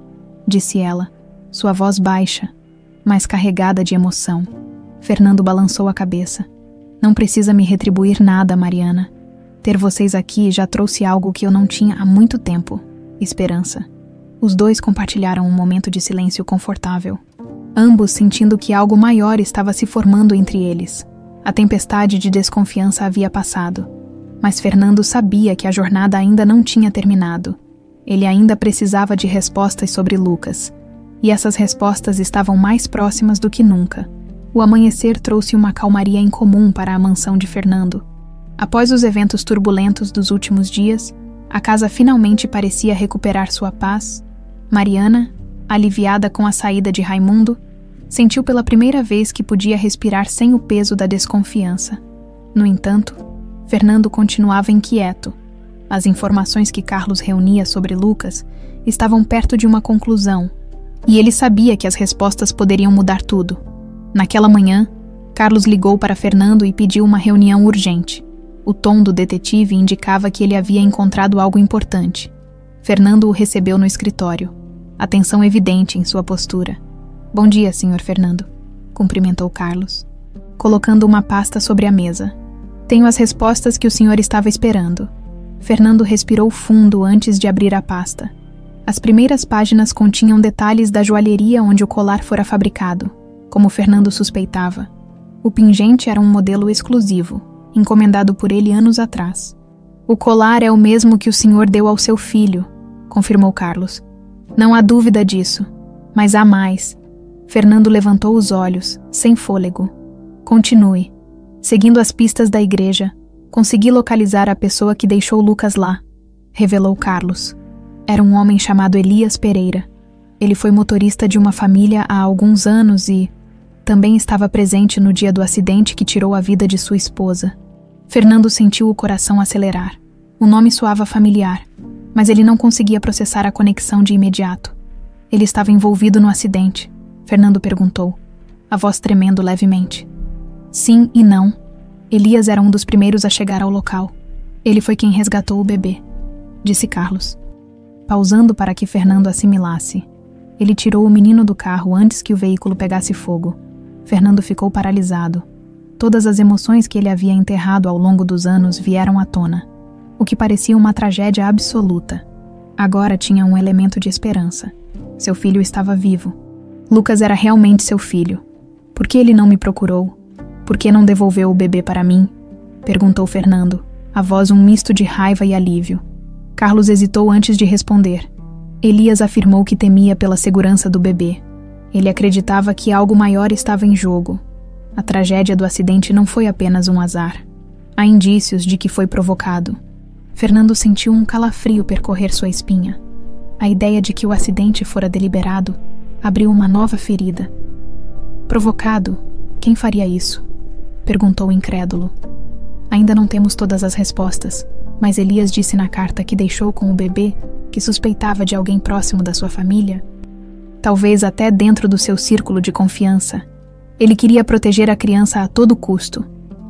disse ela, sua voz baixa, mas carregada de emoção. Fernando balançou a cabeça. Não precisa me retribuir nada, Mariana. Ter vocês aqui já trouxe algo que eu não tinha há muito tempo: esperança. Os dois compartilharam um momento de silêncio confortável, ambos sentindo que algo maior estava se formando entre eles. A tempestade de desconfiança havia passado, mas Fernando sabia que a jornada ainda não tinha terminado. Ele ainda precisava de respostas sobre Lucas, e essas respostas estavam mais próximas do que nunca. O amanhecer trouxe uma calmaria incomum para a mansão de Fernando. Após os eventos turbulentos dos últimos dias, a casa finalmente parecia recuperar sua paz. Mariana, aliviada com a saída de Raimundo, sentiu pela primeira vez que podia respirar sem o peso da desconfiança. No entanto, Fernando continuava inquieto. As informações que Carlos reunia sobre Lucas estavam perto de uma conclusão, e ele sabia que as respostas poderiam mudar tudo. Naquela manhã, Carlos ligou para Fernando e pediu uma reunião urgente. O tom do detetive indicava que ele havia encontrado algo importante. Fernando o recebeu no escritório, atenção evidente em sua postura. Bom dia, Sr. Fernando, cumprimentou Carlos, colocando uma pasta sobre a mesa. Tenho as respostas que o senhor estava esperando. Fernando respirou fundo antes de abrir a pasta. As primeiras páginas continham detalhes da joalheria onde o colar fora fabricado, como Fernando suspeitava. O pingente era um modelo exclusivo, encomendado por ele anos atrás. O colar é o mesmo que o senhor deu ao seu filho, confirmou Carlos. Não há dúvida disso, mas há mais. Fernando levantou os olhos, sem fôlego. Continue. Seguindo as pistas da igreja, consegui localizar a pessoa que deixou Lucas lá, revelou Carlos. Era um homem chamado Elias Pereira. Ele foi motorista de uma família há alguns anos e também estava presente no dia do acidente que tirou a vida de sua esposa. Fernando sentiu o coração acelerar. O nome soava familiar, mas ele não conseguia processar a conexão de imediato. Ele estava envolvido no acidente? Fernando perguntou, a voz tremendo levemente. Sim e não. Elias era um dos primeiros a chegar ao local. Ele foi quem resgatou o bebê, disse Carlos. Pausando para que Fernando assimilasse, ele tirou o menino do carro antes que o veículo pegasse fogo. Fernando ficou paralisado. Todas as emoções que ele havia enterrado ao longo dos anos vieram à tona, o que parecia uma tragédia absoluta. Agora tinha um elemento de esperança. Seu filho estava vivo. Lucas era realmente seu filho. Por que ele não me procurou? Por que não devolveu o bebê para mim? Perguntou Fernando, a voz um misto de raiva e alívio. Carlos hesitou antes de responder. Elias afirmou que temia pela segurança do bebê. Ele acreditava que algo maior estava em jogo. A tragédia do acidente não foi apenas um azar. Há indícios de que foi provocado. Fernando sentiu um calafrio percorrer sua espinha. A ideia de que o acidente fora deliberado abriu uma nova ferida. Provocado? Quem faria isso? Perguntou incrédulo. Ainda não temos todas as respostas, mas Elias disse na carta que deixou com o bebê que suspeitava de alguém próximo da sua família. Talvez até dentro do seu círculo de confiança. Ele queria proteger a criança a todo custo.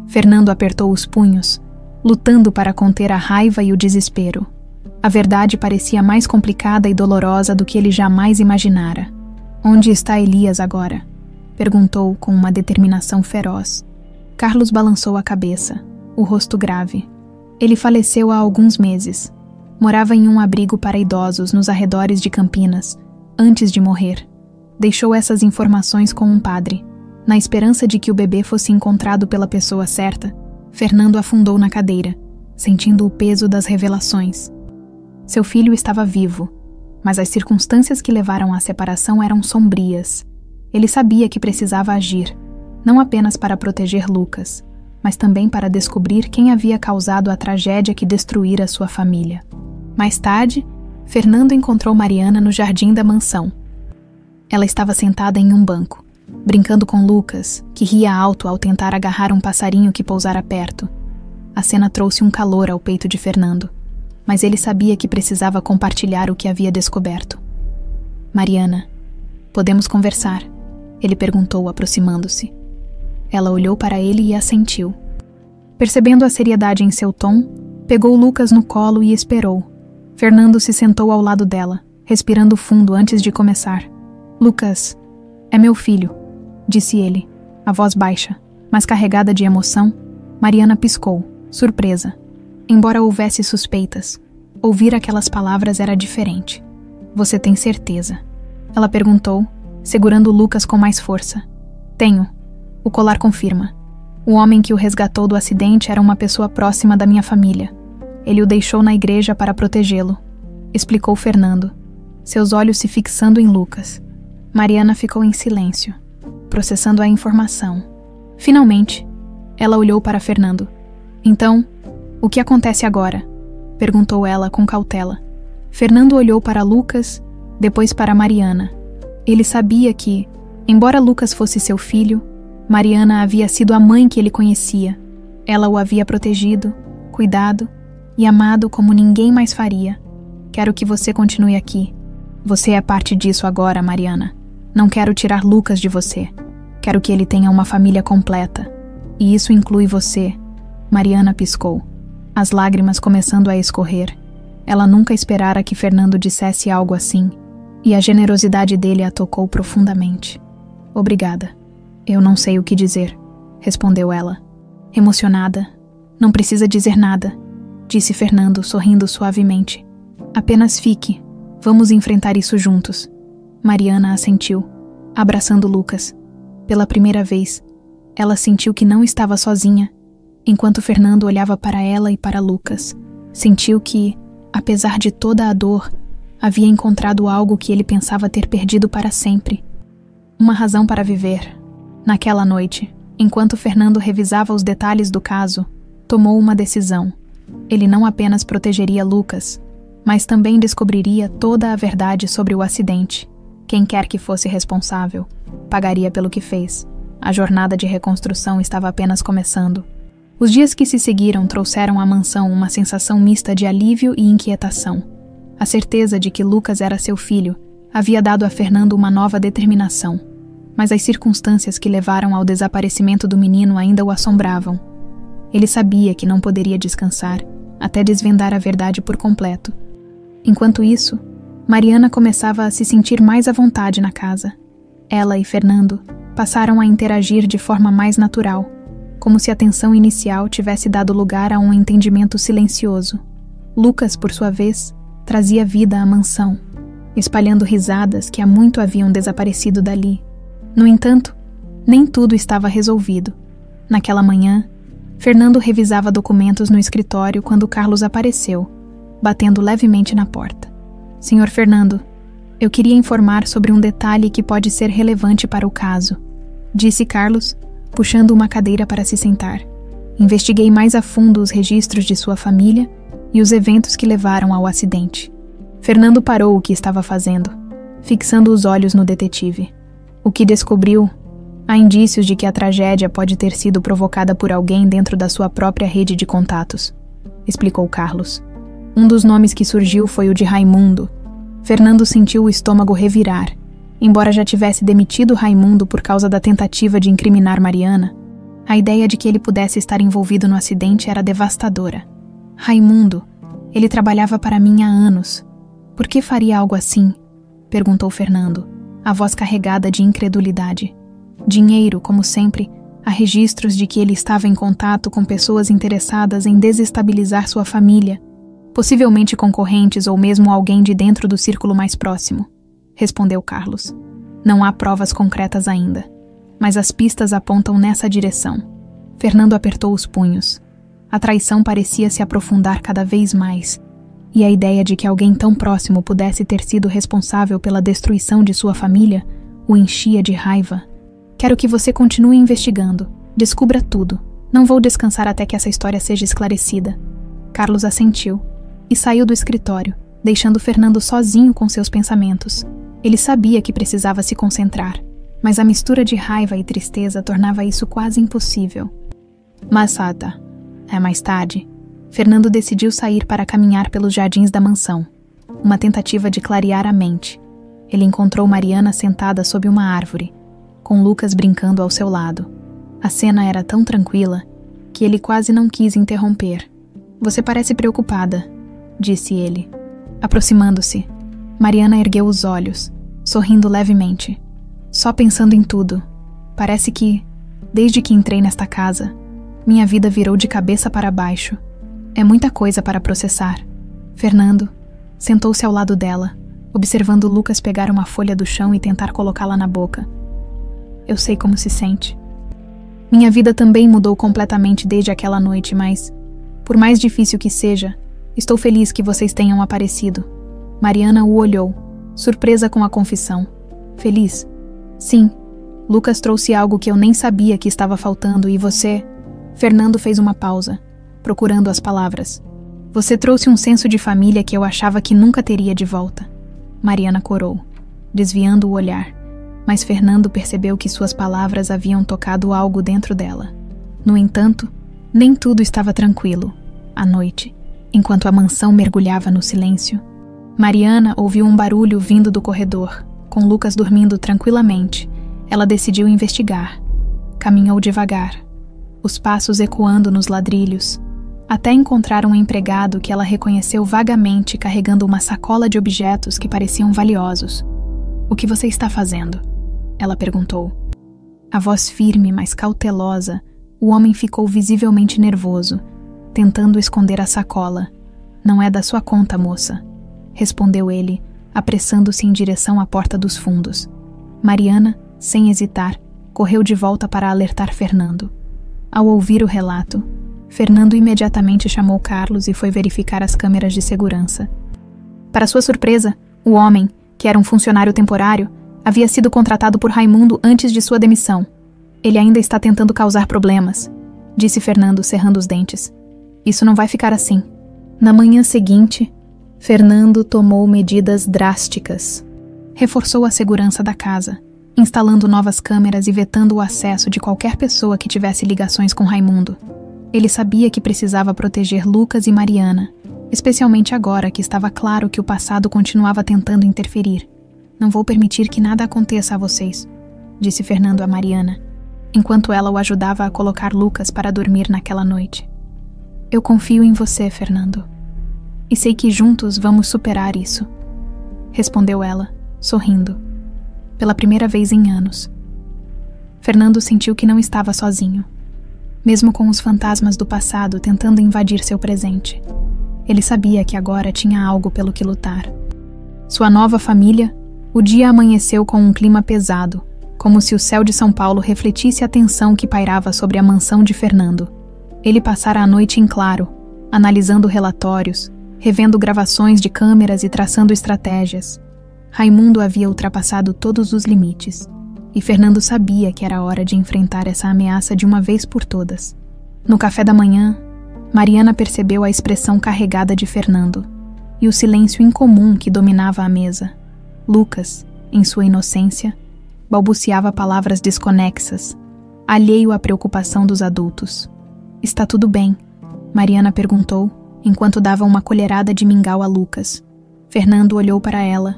Fernando apertou os punhos, lutando para conter a raiva e o desespero. A verdade parecia mais complicada e dolorosa do que ele jamais imaginara. Onde está Elias agora? Perguntou com uma determinação feroz. Carlos balançou a cabeça, o rosto grave. Ele faleceu há alguns meses. Morava em um abrigo para idosos nos arredores de Campinas, antes de morrer. Deixou essas informações com um padre. Na esperança de que o bebê fosse encontrado pela pessoa certa, Fernando afundou na cadeira, sentindo o peso das revelações. Seu filho estava vivo. mas as circunstâncias que levaram à separação eram sombrias. Ele sabia que precisava agir, não apenas para proteger Lucas, mas também para descobrir quem havia causado a tragédia que destruíra sua família. Mais tarde, Fernando encontrou Mariana no jardim da mansão. Ela estava sentada em um banco, brincando com Lucas, que ria alto ao tentar agarrar um passarinho que pousara perto. A cena trouxe um calor ao peito de Fernando, mas ele sabia que precisava compartilhar o que havia descoberto. Mariana, podemos conversar? Ele perguntou, aproximando-se. Ela olhou para ele e assentiu. Percebendo a seriedade em seu tom, pegou Lucas no colo e esperou. Fernando se sentou ao lado dela, respirando fundo antes de começar. Lucas, é meu filho, disse ele, a voz baixa, mas carregada de emoção. Mariana piscou, surpresa. Embora houvesse suspeitas, ouvir aquelas palavras era diferente. Você tem certeza? Ela perguntou, segurando Lucas com mais força. Tenho. O colar confirma. O homem que o resgatou do acidente era uma pessoa próxima da minha família. Ele o deixou na igreja para protegê-lo, explicou Fernando, seus olhos se fixando em Lucas. Mariana ficou em silêncio, processando a informação. Finalmente, ela olhou para Fernando. Então, o que acontece agora? Perguntou ela com cautela. Fernando olhou para Lucas, depois para Mariana. Ele sabia que, embora Lucas fosse seu filho, Mariana havia sido a mãe que ele conhecia. Ela o havia protegido, cuidado e amado como ninguém mais faria. Quero que você continue aqui. Você é parte disso agora, Mariana. Não quero tirar Lucas de você. Quero que ele tenha uma família completa. E isso inclui você. Mariana piscou, as lágrimas começando a escorrer. Ela nunca esperara que Fernando dissesse algo assim, e a generosidade dele a tocou profundamente. Obrigada. Eu não sei o que dizer, respondeu ela. Emocionada. Não precisa dizer nada, disse Fernando, sorrindo suavemente. Apenas fique. Vamos enfrentar isso juntos. Mariana assentiu, abraçando Lucas. Pela primeira vez, ela sentiu que não estava sozinha, enquanto Fernando olhava para ela e para Lucas. Sentiu que, apesar de toda a dor, havia encontrado algo que ele pensava ter perdido para sempre. Uma razão para viver. Naquela noite, enquanto Fernando revisava os detalhes do caso, tomou uma decisão. Ele não apenas protegeria Lucas, mas também descobriria toda a verdade sobre o acidente. Quem quer que fosse responsável, pagaria pelo que fez. A jornada de reconstrução estava apenas começando. Os dias que se seguiram trouxeram à mansão uma sensação mista de alívio e inquietação. A certeza de que Lucas era seu filho havia dado a Fernando uma nova determinação, mas as circunstâncias que levaram ao desaparecimento do menino ainda o assombravam. Ele sabia que não poderia descansar até desvendar a verdade por completo. Enquanto isso, Mariana começava a se sentir mais à vontade na casa. Ela e Fernando passaram a interagir de forma mais natural, como se a tensão inicial tivesse dado lugar a um entendimento silencioso. Lucas, por sua vez, trazia vida à mansão, espalhando risadas que há muito haviam desaparecido dali. No entanto, nem tudo estava resolvido. Naquela manhã, Fernando revisava documentos no escritório quando Carlos apareceu, batendo levemente na porta. Senhor Fernando, eu queria informar sobre um detalhe que pode ser relevante para o caso, disse Carlos, puxando uma cadeira para se sentar. Investiguei mais a fundo os registros de sua família e os eventos que levaram ao acidente. Fernando parou o que estava fazendo, fixando os olhos no detetive. O que descobriu? Há indícios de que a tragédia pode ter sido provocada por alguém dentro da sua própria rede de contatos, explicou Carlos. Um dos nomes que surgiu foi o de Raimundo. Fernando sentiu o estômago revirar. Embora já tivesse demitido Raimundo por causa da tentativa de incriminar Mariana, a ideia de que ele pudesse estar envolvido no acidente era devastadora. Raimundo, ele trabalhava para mim há anos. Por que faria algo assim? Perguntou Fernando, a voz carregada de incredulidade. Dinheiro, como sempre, há registros de que ele estava em contato com pessoas interessadas em desestabilizar sua família, possivelmente concorrentes ou mesmo alguém de dentro do círculo mais próximo, respondeu Carlos. Não há provas concretas ainda, mas as pistas apontam nessa direção. Fernando apertou os punhos. A traição parecia se aprofundar cada vez mais. e a ideia de que alguém tão próximo pudesse ter sido responsável pela destruição de sua família o enchia de raiva. Quero que você continue investigando. Descubra tudo. Não vou descansar até que essa história seja esclarecida. Carlos assentiu e saiu do escritório, deixando Fernando sozinho com seus pensamentos. Ele sabia que precisava se concentrar, mas a mistura de raiva e tristeza tornava isso quase impossível. Mais tarde, Fernando decidiu sair para caminhar pelos jardins da mansão, uma tentativa de clarear a mente. Ele encontrou Mariana sentada sob uma árvore, com Lucas brincando ao seu lado. A cena era tão tranquila que ele quase não quis interromper. Você parece preocupada, disse ele. Aproximando-se, Mariana ergueu os olhos, sorrindo levemente. Só pensando em tudo. Parece que, desde que entrei nesta casa, minha vida virou de cabeça para baixo. É muita coisa para processar. Fernando sentou-se ao lado dela, observando Lucas pegar uma folha do chão e tentar colocá-la na boca. Eu sei como se sente. Minha vida também mudou completamente desde aquela noite, mas, por mais difícil que seja, estou feliz que vocês tenham aparecido. Mariana o olhou, surpresa com a confissão. Feliz? Sim. Lucas trouxe algo que eu nem sabia que estava faltando e você... Fernando fez uma pausa, procurando as palavras. Você trouxe um senso de família que eu achava que nunca teria de volta. Mariana corou, desviando o olhar, mas Fernando percebeu que suas palavras haviam tocado algo dentro dela. No entanto, nem tudo estava tranquilo. À noite, enquanto a mansão mergulhava no silêncio, Mariana ouviu um barulho vindo do corredor. Com Lucas dormindo tranquilamente, ela decidiu investigar. Caminhou devagar, os passos ecoando nos ladrilhos, até encontrar um empregado que ela reconheceu vagamente carregando uma sacola de objetos que pareciam valiosos. O que você está fazendo? Ela perguntou. A voz firme, mas cautelosa, o homem ficou visivelmente nervoso, tentando esconder a sacola. Não é da sua conta, moça, respondeu ele, apressando-se em direção à porta dos fundos. Mariana, sem hesitar, correu de volta para alertar Fernando. Ao ouvir o relato, Fernando imediatamente chamou Carlos e foi verificar as câmeras de segurança. Para sua surpresa, o homem, que era um funcionário temporário, havia sido contratado por Raimundo antes de sua demissão. Ele ainda está tentando causar problemas, disse Fernando, cerrando os dentes. Isso não vai ficar assim. Na manhã seguinte, Fernando tomou medidas drásticas. Reforçou a segurança da casa, instalando novas câmeras e vetando o acesso de qualquer pessoa que tivesse ligações com Raimundo. Ele sabia que precisava proteger Lucas e Mariana, especialmente agora que estava claro que o passado continuava tentando interferir. Não vou permitir que nada aconteça a vocês, disse Fernando a Mariana, enquanto ela o ajudava a colocar Lucas para dormir naquela noite. Eu confio em você, Fernando. E sei que juntos vamos superar isso, respondeu ela, sorrindo, pela primeira vez em anos. Fernando sentiu que não estava sozinho, mesmo com os fantasmas do passado tentando invadir seu presente. Ele sabia que agora tinha algo pelo que lutar. Sua nova família, o dia amanheceu com um clima pesado, como se o céu de São Paulo refletisse a tensão que pairava sobre a mansão de Fernando. Ele passara a noite em claro, analisando relatórios, revendo gravações de câmeras e traçando estratégias. Raimundo havia ultrapassado todos os limites, e Fernando sabia que era hora de enfrentar essa ameaça de uma vez por todas. No café da manhã, Mariana percebeu a expressão carregada de Fernando e o silêncio incomum que dominava a mesa. Lucas, em sua inocência, balbuciava palavras desconexas, alheio à preocupação dos adultos. Está tudo bem? Mariana perguntou, enquanto dava uma colherada de mingau a Lucas. Fernando olhou para ela,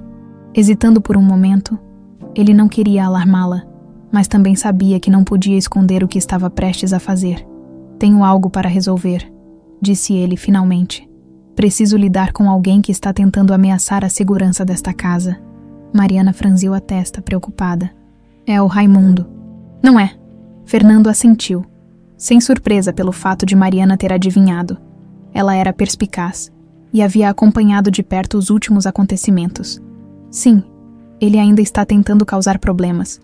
hesitando por um momento. Ele não queria alarmá-la, mas também sabia que não podia esconder o que estava prestes a fazer. Tenho algo para resolver, disse ele finalmente. Preciso lidar com alguém que está tentando ameaçar a segurança desta casa. Mariana franziu a testa, preocupada. É o Raimundo. Não é. Fernando assentiu, sem surpresa pelo fato de Mariana ter adivinhado. Ela era perspicaz e havia acompanhado de perto os últimos acontecimentos. Sim, ele ainda está tentando causar problemas,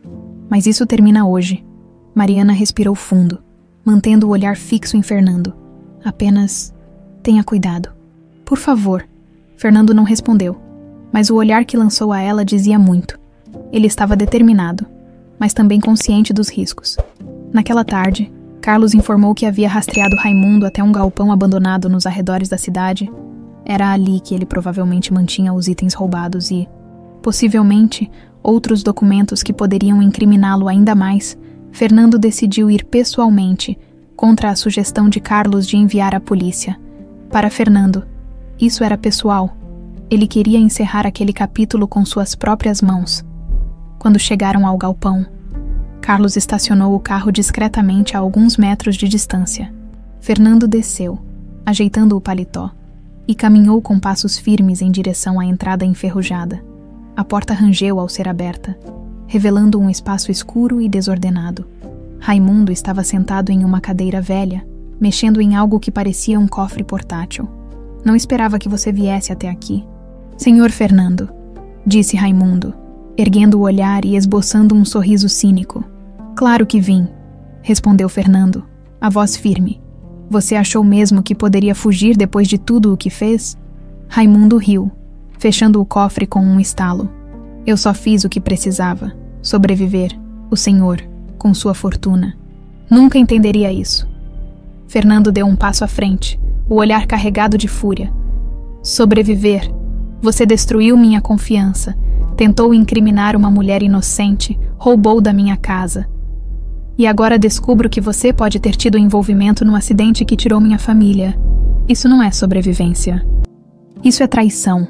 mas isso termina hoje. Mariana respirou fundo, mantendo o olhar fixo em Fernando. Apenas tenha cuidado. Por favor, Fernando não respondeu, mas o olhar que lançou a ela dizia muito. Ele estava determinado, mas também consciente dos riscos. Naquela tarde, Carlos informou que havia rastreado Raimundo até um galpão abandonado nos arredores da cidade. Era ali que ele provavelmente mantinha os itens roubados e, possivelmente, outros documentos que poderiam incriminá-lo ainda mais. Fernando decidiu ir pessoalmente, contra a sugestão de Carlos de enviar a polícia. Para Fernando, isso era pessoal. Ele queria encerrar aquele capítulo com suas próprias mãos. Quando chegaram ao galpão, Carlos estacionou o carro discretamente a alguns metros de distância. Fernando desceu, ajeitando o paletó, e caminhou com passos firmes em direção à entrada enferrujada. A porta rangeu ao ser aberta, revelando um espaço escuro e desordenado. Raimundo estava sentado em uma cadeira velha, mexendo em algo que parecia um cofre portátil. Não esperava que você viesse até aqui. Senhor Fernando, disse Raimundo, erguendo o olhar e esboçando um sorriso cínico. Claro que vim, respondeu Fernando, a voz firme. Você achou mesmo que poderia fugir depois de tudo o que fez? Raimundo riu, fechando o cofre com um estalo. Eu só fiz o que precisava, sobreviver, o senhor, com sua fortuna. Nunca entenderia isso. Fernando deu um passo à frente, o olhar carregado de fúria. Sobreviver. Você destruiu minha confiança, tentou incriminar uma mulher inocente, roubou da minha casa. E agora descubro que você pode ter tido envolvimento no acidente que tirou minha família. Isso não é sobrevivência. Isso é traição.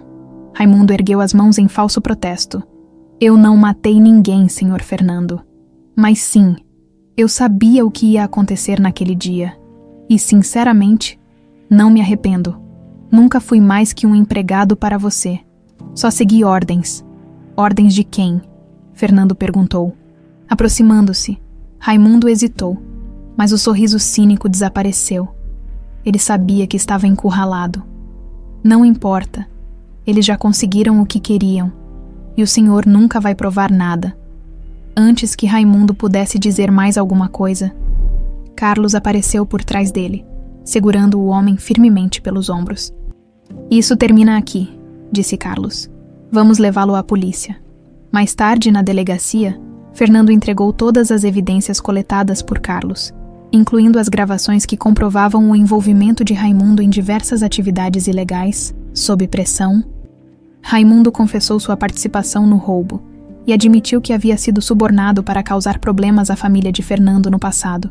Raimundo ergueu as mãos em falso protesto. Eu não matei ninguém, senhor Fernando. Mas sim, eu sabia o que ia acontecer naquele dia. E, sinceramente, não me arrependo. Nunca fui mais que um empregado para você. Só segui ordens. Ordens de quem? Fernando perguntou. Aproximando-se, Raimundo hesitou, mas o sorriso cínico desapareceu. Ele sabia que estava encurralado. Não importa. Eles já conseguiram o que queriam. E o senhor nunca vai provar nada. Antes que Raimundo pudesse dizer mais alguma coisa, Carlos apareceu por trás dele, segurando o homem firmemente pelos ombros. Isso termina aqui, disse Carlos. Vamos levá-lo à polícia. Mais tarde, na delegacia, Fernando entregou todas as evidências coletadas por Carlos, incluindo as gravações que comprovavam o envolvimento de Raimundo em diversas atividades ilegais, sob pressão. Raimundo confessou sua participação no roubo e admitiu que havia sido subornado para causar problemas à família de Fernando no passado.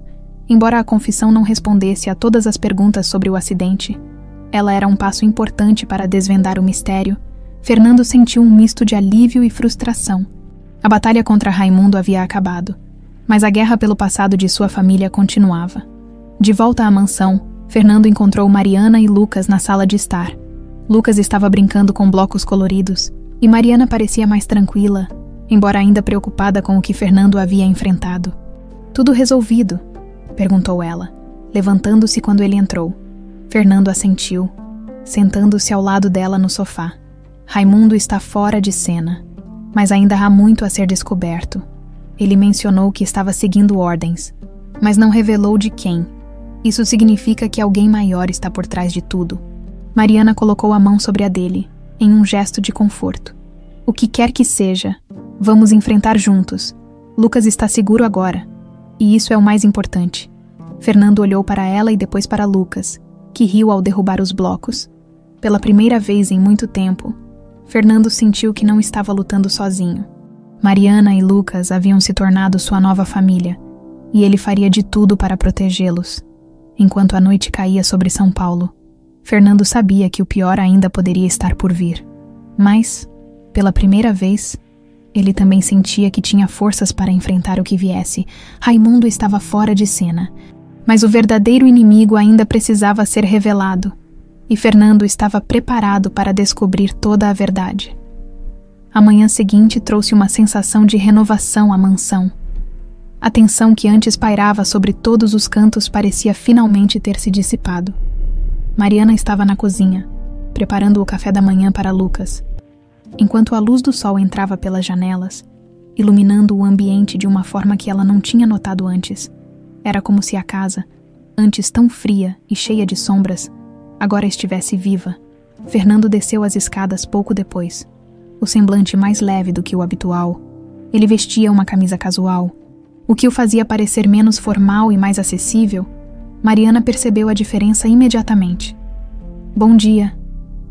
Embora a confissão não respondesse a todas as perguntas sobre o acidente, ela era um passo importante para desvendar o mistério. Fernando sentiu um misto de alívio e frustração. A batalha contra Raimundo havia acabado, mas a guerra pelo passado de sua família continuava. De volta à mansão, Fernando encontrou Mariana e Lucas na sala de estar. Lucas estava brincando com blocos coloridos, e Mariana parecia mais tranquila, embora ainda preocupada com o que Fernando havia enfrentado. Tudo resolvido? Perguntou ela, levantando-se quando ele entrou. Fernando assentiu, sentando-se ao lado dela no sofá. Raimundo está fora de cena, mas ainda há muito a ser descoberto. Ele mencionou que estava seguindo ordens, mas não revelou de quem. Isso significa que alguém maior está por trás de tudo. Mariana colocou a mão sobre a dele, em um gesto de conforto. O que quer que seja, vamos enfrentar juntos. Lucas está seguro agora, e isso é o mais importante. Fernando olhou para ela e depois para Lucas, que riu ao derrubar os blocos. Pela primeira vez em muito tempo, Fernando sentiu que não estava lutando sozinho. Mariana e Lucas haviam se tornado sua nova família, e ele faria de tudo para protegê-los. Enquanto a noite caía sobre São Paulo, Fernando sabia que o pior ainda poderia estar por vir. Mas, pela primeira vez, ele também sentia que tinha forças para enfrentar o que viesse. Raimundo estava fora de cena, mas o verdadeiro inimigo ainda precisava ser revelado, e Fernando estava preparado para descobrir toda a verdade. A manhã seguinte trouxe uma sensação de renovação à mansão. A tensão que antes pairava sobre todos os cantos parecia finalmente ter se dissipado. Mariana estava na cozinha, preparando o café da manhã para Lucas. Enquanto a luz do sol entrava pelas janelas, iluminando o ambiente de uma forma que ela não tinha notado antes, era como se a casa, antes tão fria e cheia de sombras, agora estivesse viva. Fernando desceu as escadas pouco depois, o semblante mais leve do que o habitual. Ele vestia uma camisa casual, o que o fazia parecer menos formal e mais acessível. Mariana percebeu a diferença imediatamente. "Bom dia",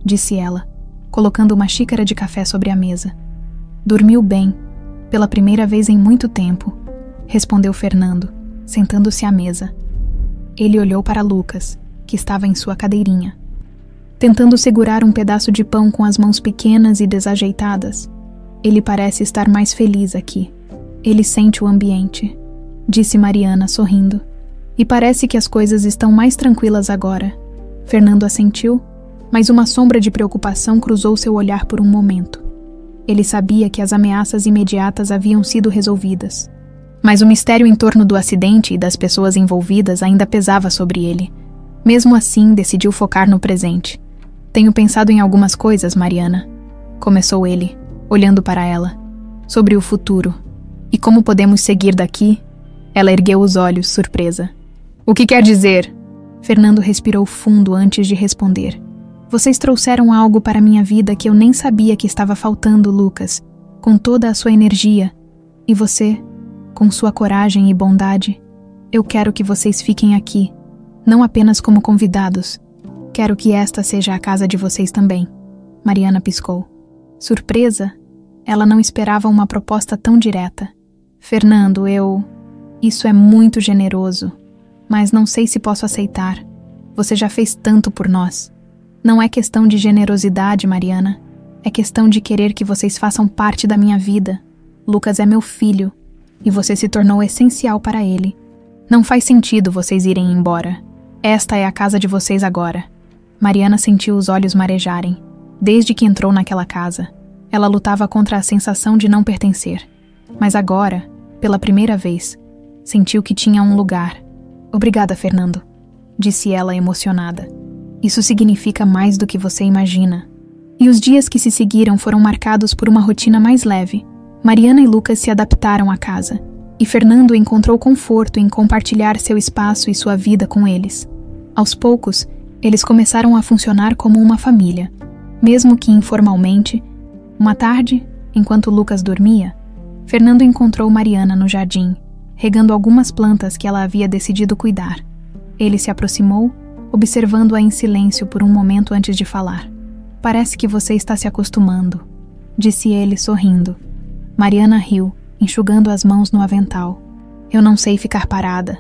disse ela, colocando uma xícara de café sobre a mesa. "Dormiu bem, pela primeira vez em muito tempo", respondeu Fernando, sentando-se à mesa. Ele olhou para Lucas, que estava em sua cadeirinha, tentando segurar um pedaço de pão com as mãos pequenas e desajeitadas. "Ele parece estar mais feliz aqui. Ele sente o ambiente", disse Mariana, sorrindo. "E parece que as coisas estão mais tranquilas agora." Fernando assentiu, mas uma sombra de preocupação cruzou seu olhar por um momento. Ele sabia que as ameaças imediatas haviam sido resolvidas, mas o mistério em torno do acidente e das pessoas envolvidas ainda pesava sobre ele. Mesmo assim, decidiu focar no presente. "Tenho pensado em algumas coisas, Mariana", começou ele, olhando para ela, "sobre o futuro. E como podemos seguir daqui?" Ela ergueu os olhos, surpresa. "O que quer dizer?" Fernando respirou fundo antes de responder. "Vocês trouxeram algo para minha vida que eu nem sabia que estava faltando, Lucas, com toda a sua energia. E você, com sua coragem e bondade. Eu quero que vocês fiquem aqui, não apenas como convidados. Quero que esta seja a casa de vocês também." Mariana piscou. Surpresa, ela não esperava uma proposta tão direta. "Fernando, Isso é muito generoso, mas não sei se posso aceitar. Você já fez tanto por nós." "Não é questão de generosidade, Mariana. É questão de querer que vocês façam parte da minha vida. Lucas é meu filho, e você se tornou essencial para ele. Não faz sentido vocês irem embora. Esta é a casa de vocês agora." Mariana sentiu os olhos marejarem. Desde que entrou naquela casa, ela lutava contra a sensação de não pertencer. Mas agora, pela primeira vez, sentiu que tinha um lugar. "Obrigada, Fernando", disse ela emocionada. "Isso significa mais do que você imagina." E os dias que se seguiram foram marcados por uma rotina mais leve. Mariana e Lucas se adaptaram à casa, e Fernando encontrou conforto em compartilhar seu espaço e sua vida com eles. Aos poucos, eles começaram a funcionar como uma família. Mesmo que informalmente, uma tarde, enquanto Lucas dormia, Fernando encontrou Mariana no jardim, regando algumas plantas que ela havia decidido cuidar. Ele se aproximou, observando-a em silêncio por um momento antes de falar. "Parece que você está se acostumando", disse ele, sorrindo. Mariana riu, enxugando as mãos no avental. "Eu não sei ficar parada,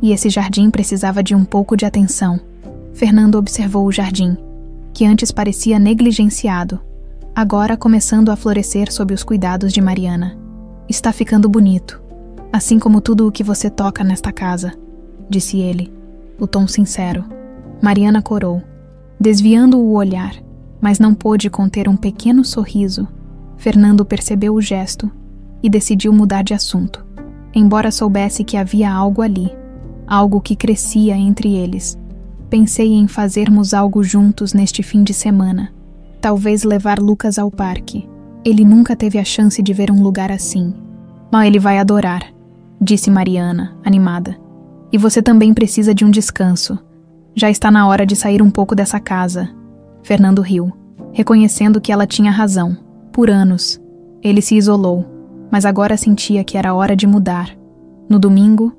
e esse jardim precisava de um pouco de atenção." Fernando observou o jardim, que antes parecia negligenciado, agora começando a florescer sob os cuidados de Mariana. "Está ficando bonito, assim como tudo o que você toca nesta casa", disse ele, o tom sincero. Mariana corou, desviando o olhar, mas não pôde conter um pequeno sorriso. Fernando percebeu o gesto e decidiu mudar de assunto, embora soubesse que havia algo ali, algo que crescia entre eles. "Pensei em fazermos algo juntos neste fim de semana. Talvez levar Lucas ao parque. Ele nunca teve a chance de ver um lugar assim." "Mas ele vai adorar", disse Mariana, animada. "E você também precisa de um descanso. Já está na hora de sair um pouco dessa casa." Fernando riu, reconhecendo que ela tinha razão. Por anos, ele se isolou, mas agora sentia que era hora de mudar. No domingo,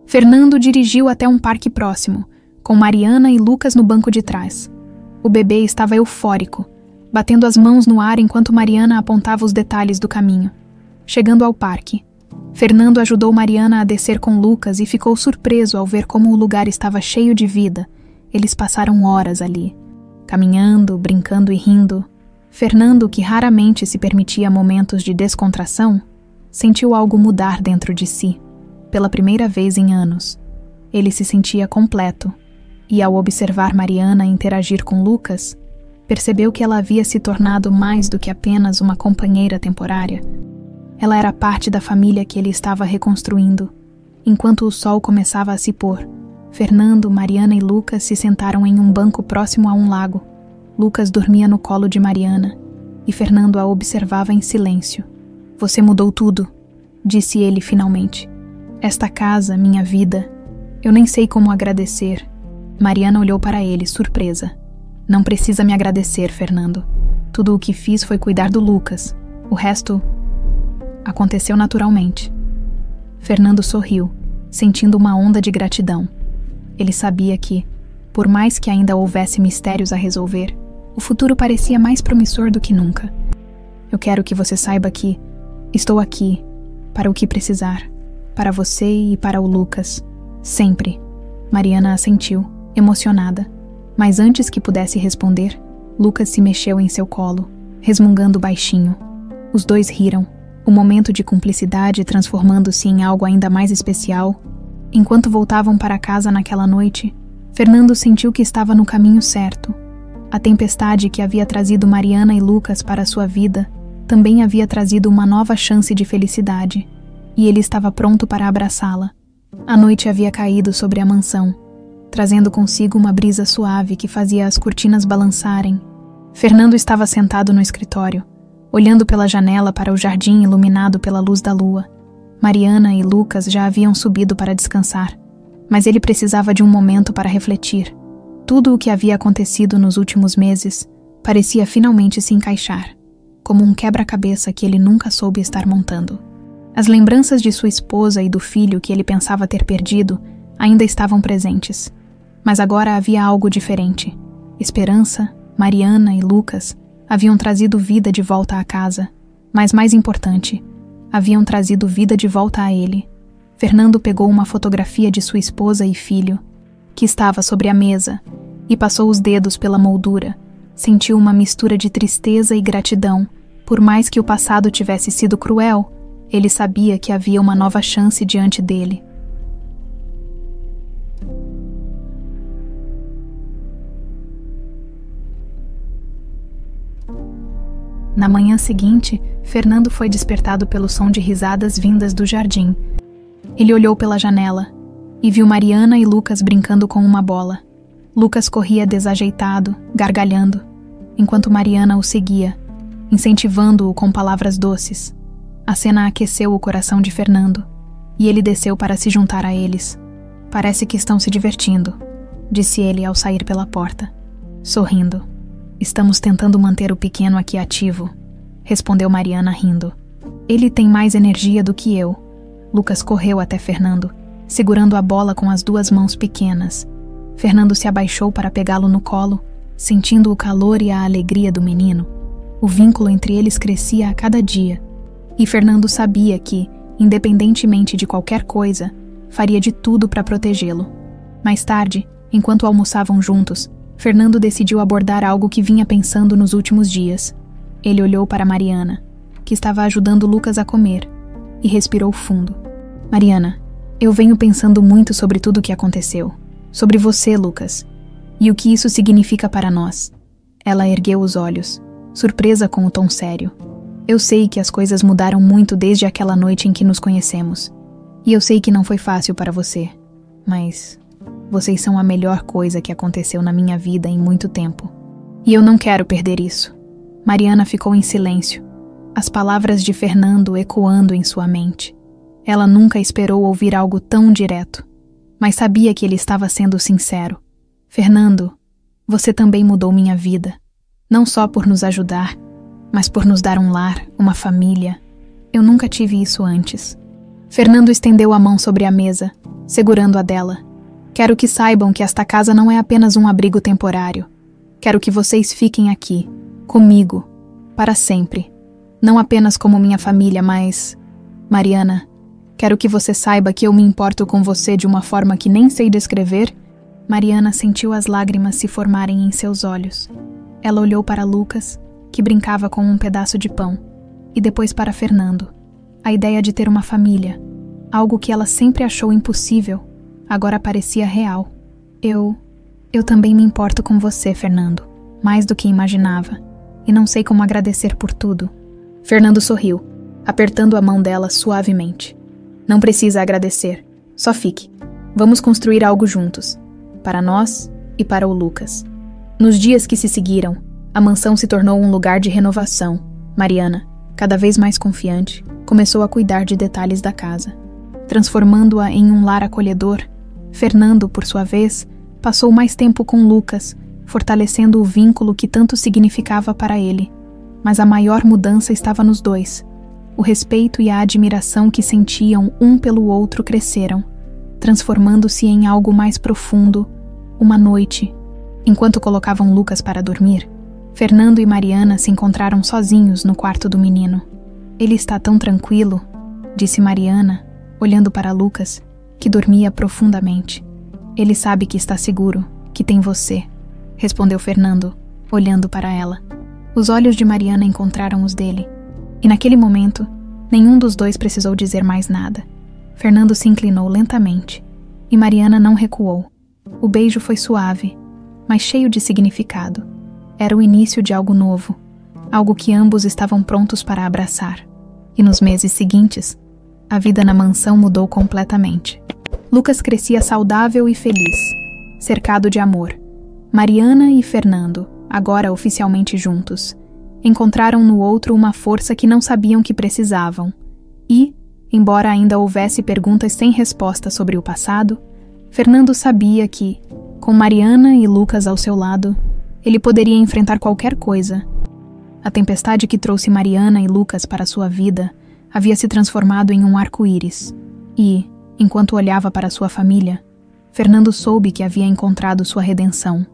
Fernando dirigiu até um parque próximo, com Mariana e Lucas no banco de trás. O bebê estava eufórico, batendo as mãos no ar enquanto Mariana apontava os detalhes do caminho. Chegando ao parque, Fernando ajudou Mariana a descer com Lucas e ficou surpreso ao ver como o lugar estava cheio de vida. Eles passaram horas ali, caminhando, brincando e rindo. Fernando, que raramente se permitia momentos de descontração, sentiu algo mudar dentro de si. Pela primeira vez em anos, ele se sentia completo, e ao observar Mariana interagir com Lucas, percebeu que ela havia se tornado mais do que apenas uma companheira temporária. Ela era parte da família que ele estava reconstruindo. Enquanto o sol começava a se pôr, Fernando, Mariana e Lucas se sentaram em um banco próximo a um lago. Lucas dormia no colo de Mariana, e Fernando a observava em silêncio. "Você mudou tudo", disse ele finalmente. "Esta casa, minha vida. Eu nem sei como agradecer." Mariana olhou para ele, surpresa. Não precisa me agradecer, Fernando. Tudo o que fiz foi cuidar do Lucas. O resto aconteceu naturalmente. Fernando sorriu, sentindo uma onda de gratidão. Ele sabia que, por mais que ainda houvesse mistérios a resolver, o futuro parecia mais promissor do que nunca. Eu quero que você saiba que estou aqui para o que precisar, para você e para o Lucas, sempre. Mariana assentiu, emocionada, mas antes que pudesse responder, Lucas se mexeu em seu colo, resmungando baixinho. Os dois riram, o momento de cumplicidade transformando-se em algo ainda mais especial. Enquanto voltavam para casa naquela noite, Fernando sentiu que estava no caminho certo. A tempestade que havia trazido Mariana e Lucas para sua vida também havia trazido uma nova chance de felicidade, e ele estava pronto para abraçá-la. A noite havia caído sobre a mansão, trazendo consigo uma brisa suave que fazia as cortinas balançarem. Fernando estava sentado no escritório, olhando pela janela para o jardim iluminado pela luz da lua. Mariana e Lucas já haviam subido para descansar, mas ele precisava de um momento para refletir. Tudo o que havia acontecido nos últimos meses parecia finalmente se encaixar, como um quebra-cabeça que ele nunca soube estar montando. As lembranças de sua esposa e do filho que ele pensava ter perdido ainda estavam presentes, mas agora havia algo diferente. Esperança, Mariana e Lucas haviam trazido vida de volta à casa, mas mais importante, haviam trazido vida de volta a ele. Fernando pegou uma fotografia de sua esposa e filho, que estava sobre a mesa, e passou os dedos pela moldura. Sentiu uma mistura de tristeza e gratidão. Por mais que o passado tivesse sido cruel, ele sabia que havia uma nova chance diante dele. Na manhã seguinte, Fernando foi despertado pelo som de risadas vindas do jardim. Ele olhou pela janela e viu Mariana e Lucas brincando com uma bola. Lucas corria desajeitado, gargalhando, enquanto Mariana o seguia, incentivando-o com palavras doces. A cena aqueceu o coração de Fernando, e ele desceu para se juntar a eles. Parece que estão se divertindo, disse ele ao sair pela porta, sorrindo. Estamos tentando manter o pequeno aqui ativo, respondeu Mariana rindo. Ele tem mais energia do que eu. Lucas correu até Fernando, segurando a bola com as duas mãos pequenas. Fernando se abaixou para pegá-lo no colo, sentindo o calor e a alegria do menino. O vínculo entre eles crescia a cada dia, e Fernando sabia que, independentemente de qualquer coisa, faria de tudo para protegê-lo. Mais tarde, enquanto almoçavam juntos, Fernando decidiu abordar algo que vinha pensando nos últimos dias. Ele olhou para Mariana, que estava ajudando Lucas a comer, e respirou fundo. Mariana, eu venho pensando muito sobre tudo o que aconteceu. Sobre você, Lucas, e o que isso significa para nós. Ela ergueu os olhos, surpresa com o tom sério. Eu sei que as coisas mudaram muito desde aquela noite em que nos conhecemos. E eu sei que não foi fácil para você. Mas vocês são a melhor coisa que aconteceu na minha vida em muito tempo. E eu não quero perder isso. Mariana ficou em silêncio, as palavras de Fernando ecoando em sua mente. Ela nunca esperou ouvir algo tão direto, mas sabia que ele estava sendo sincero. Fernando, você também mudou minha vida, não só por nos ajudar, mas por nos dar um lar, uma família. Eu nunca tive isso antes. Fernando estendeu a mão sobre a mesa, segurando a dela. Quero que saibam que esta casa não é apenas um abrigo temporário. Quero que vocês fiquem aqui, comigo, para sempre. Não apenas como minha família, mas... Mariana, quero que você saiba que eu me importo com você de uma forma que nem sei descrever. Mariana sentiu as lágrimas se formarem em seus olhos. Ela olhou para Lucas, que brincava com um pedaço de pão, e depois para Fernando. A ideia de ter uma família, algo que ela sempre achou impossível, agora parecia real. Eu também me importo com você, Fernando, mais do que imaginava, e não sei como agradecer por tudo. Fernando sorriu, apertando a mão dela suavemente. Não precisa agradecer, só fique. Vamos construir algo juntos, para nós e para o Lucas. Nos dias que se seguiram, a mansão se tornou um lugar de renovação. Mariana, cada vez mais confiante, começou a cuidar de detalhes da casa, transformando-a em um lar acolhedor. Fernando, por sua vez, passou mais tempo com Lucas, fortalecendo o vínculo que tanto significava para ele. Mas a maior mudança estava nos dois. O respeito e a admiração que sentiam um pelo outro cresceram, transformando-se em algo mais profundo. Uma noite, enquanto colocavam Lucas para dormir, Fernando e Mariana se encontraram sozinhos no quarto do menino. Ele está tão tranquilo, disse Mariana, olhando para Lucas, que dormia profundamente. Ele sabe que está seguro, que tem você, respondeu Fernando, olhando para ela. Os olhos de Mariana encontraram os dele, e naquele momento, nenhum dos dois precisou dizer mais nada. Fernando se inclinou lentamente, e Mariana não recuou. O beijo foi suave, mas cheio de significado. Era o início de algo novo, algo que ambos estavam prontos para abraçar. E nos meses seguintes, a vida na mansão mudou completamente. Lucas crescia saudável e feliz, cercado de amor. Mariana e Fernando, agora oficialmente juntos, encontraram no outro uma força que não sabiam que precisavam. E, embora ainda houvesse perguntas sem resposta sobre o passado, Fernando sabia que, com Mariana e Lucas ao seu lado, ele poderia enfrentar qualquer coisa. A tempestade que trouxe Mariana e Lucas para sua vida havia se transformado em um arco-íris. E, enquanto olhava para sua família, Fernando soube que havia encontrado sua redenção.